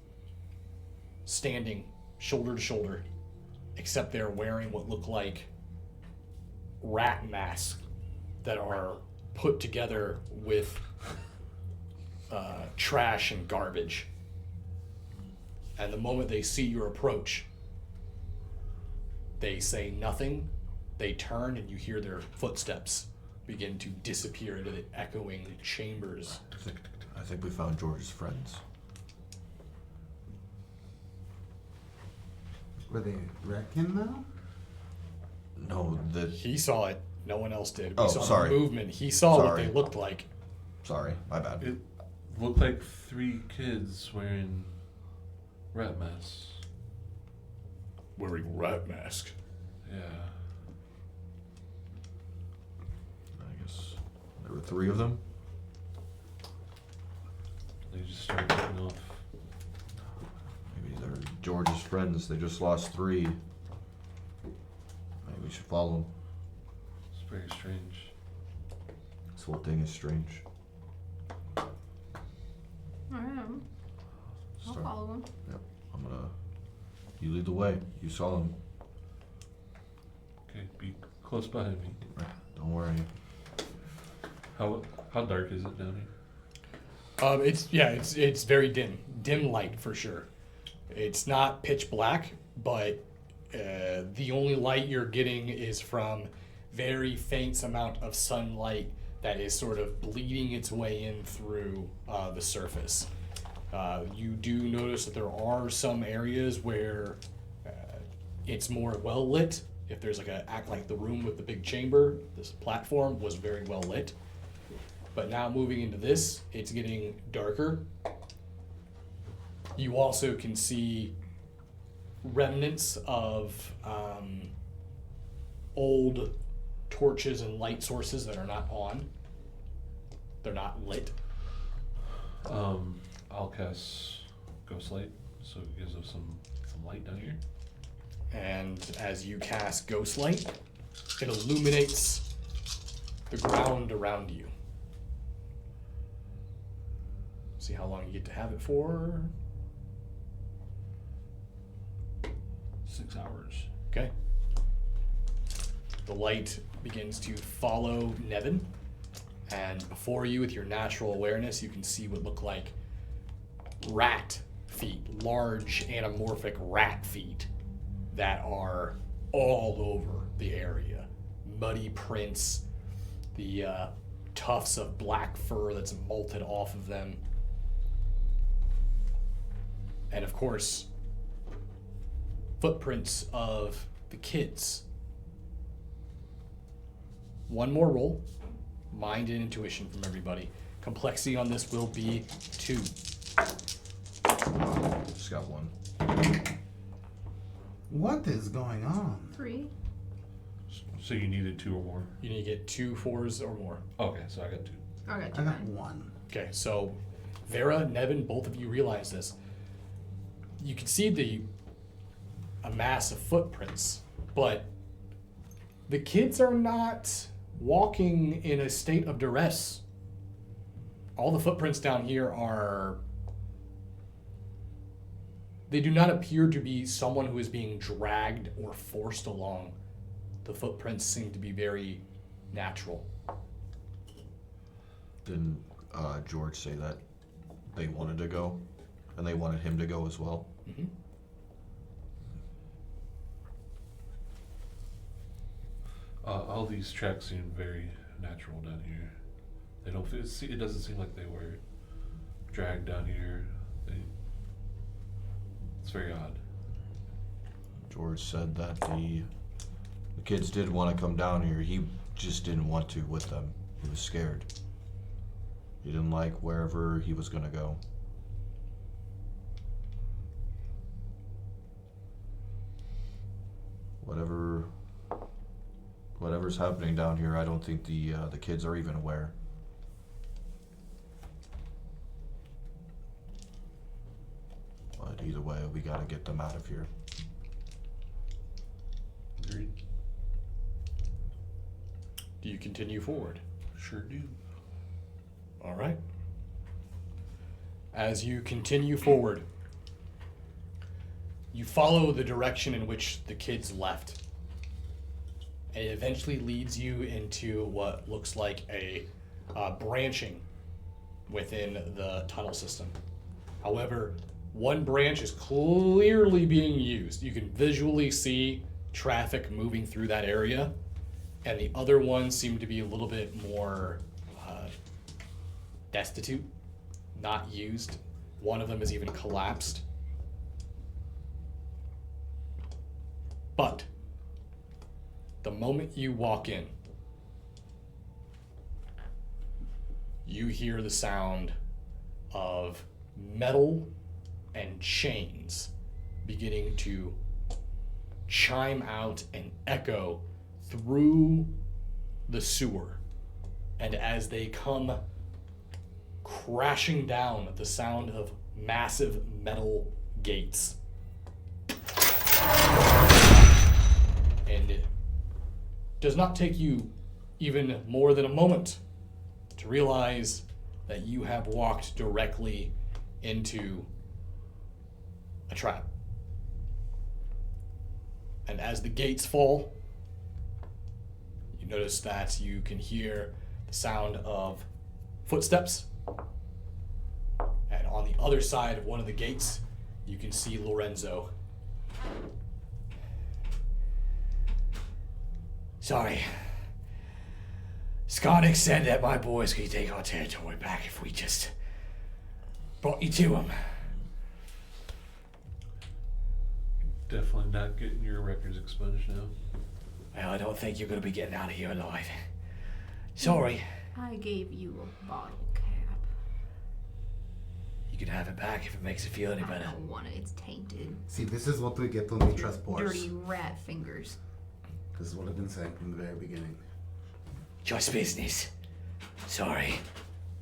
standing shoulder to shoulder, except they're wearing what look like rat masks that are put together with trash and garbage. And the moment they see your approach, they say nothing, they turn, and you hear their footsteps begin to disappear into the echoing chambers. I think we found George's friends. Were they wreck him now? No, He saw it, no one else did. We Oh, saw sorry. the movement. He saw what Sorry. they looked like. Sorry, my bad. It looked like 3 kids wearing rat masks. Wearing rat masks. Yeah. I guess there were 3 of them. They just started getting off. Maybe they're George's friends. They just lost 3. Maybe we should follow them. It's very strange. This whole thing is strange. Alright. I'll Start- follow him. Yep. I'm gonna. You lead the way. You saw them. Okay, be close behind me. Right. Don't worry. How dark is it down here? It's very dim light for sure. It's not pitch black, but the only light you're getting is from very faint amount of sunlight that is sort of bleeding its way in through the surface. You do notice that there are some areas where it's more well lit. If there's act like the room with the big chamber, this platform was very well lit. But now moving into this, it's getting darker. You also can see remnants of old torches and light sources that are not on. They're not lit. I'll cast Ghost Light, so it gives us some light down here. And as you cast Ghost Light, it illuminates the ground around you. See how long you get to have it for. 6 hours. Okay. The light begins to follow Nevin, and before you, with your natural awareness, you can see what look like rat feet, large anamorphic rat feet that are all over the area. Muddy prints, the tufts of black fur that's molted off of them. And of course, footprints of the kids. One more roll, mind and intuition from everybody. Complexity on this will be 2. Just got 1. What is going on? 3. So you needed 2 or more? You need to get 2 4s or more. Okay, so I got 2. I got I 2. got 1. Okay, so Vera, Nevin, both of you realize this. You can see a mass of footprints, but the kids are not walking in a state of duress. All the footprints down here they do not appear to be someone who is being dragged or forced along. The footprints seem to be very natural. Didn't George say that they wanted to go? And they wanted him to go as well? Mm-hmm. All these tracks seem very natural down here. They don't feel, it doesn't seem like they were dragged down here. It's very odd. George said that the kids did want to come down here. He just didn't want to with them. He was scared. He didn't like wherever he was gonna go. Whatever's happening down here, I don't think the kids are even aware. But either way, we gotta get them out of here. Agreed. Do you continue forward? Sure do. All right. As you continue forward, you follow the direction in which the kids left. And it eventually leads you into what looks like a branching within the tunnel system. However, one branch is clearly being used. You can visually see traffic moving through that area, and the other ones seem to be a little bit more destitute, not used. One of them is even collapsed. But the moment you walk in, you hear the sound of metal and chains beginning to chime out and echo through the sewer. And as they come crashing down at the sound of massive metal gates. And it does not take you even more than a moment to realize that you have walked directly into a trap. And as the gates fall, you notice that you can hear the sound of footsteps. And on the other side of one of the gates, you can see Lorenzo. Sorry. Skarnik said that my boys could take our territory back if we just brought you to him. Definitely not getting your records expunged now. Well, I don't think you're going to be getting out of here alive. Sorry. I gave you a bottle cap. You can have it back if it makes you feel any I better. don't want it. It's tainted. See, this is what we get when we trust Boris. Dirty rat fingers. This is what I've been saying from the very beginning. Just business. Sorry.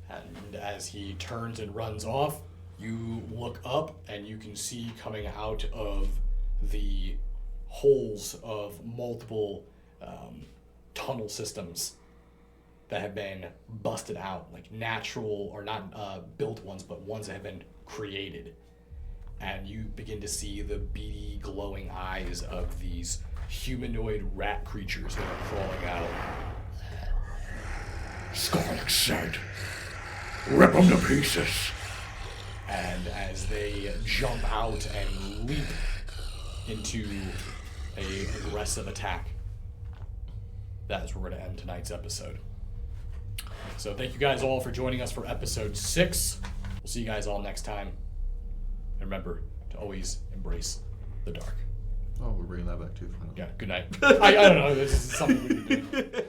And as he turns and runs off, you look up and you can see coming out of the holes of multiple tunnel systems that have been busted out, like natural or not built ones, but ones that have been created. And you begin to see the beady, glowing eyes of these humanoid rat creatures that are crawling out. Skarnik said, rip them to pieces. And as they jump out and leap into a aggressive attack, that's where we're going to end tonight's episode. So thank you guys all for joining us for episode 6. We'll see you guys all next time. And remember to always embrace the dark. Oh, we're bringing that back too. Yeah, good night. I don't know, this is something we can do.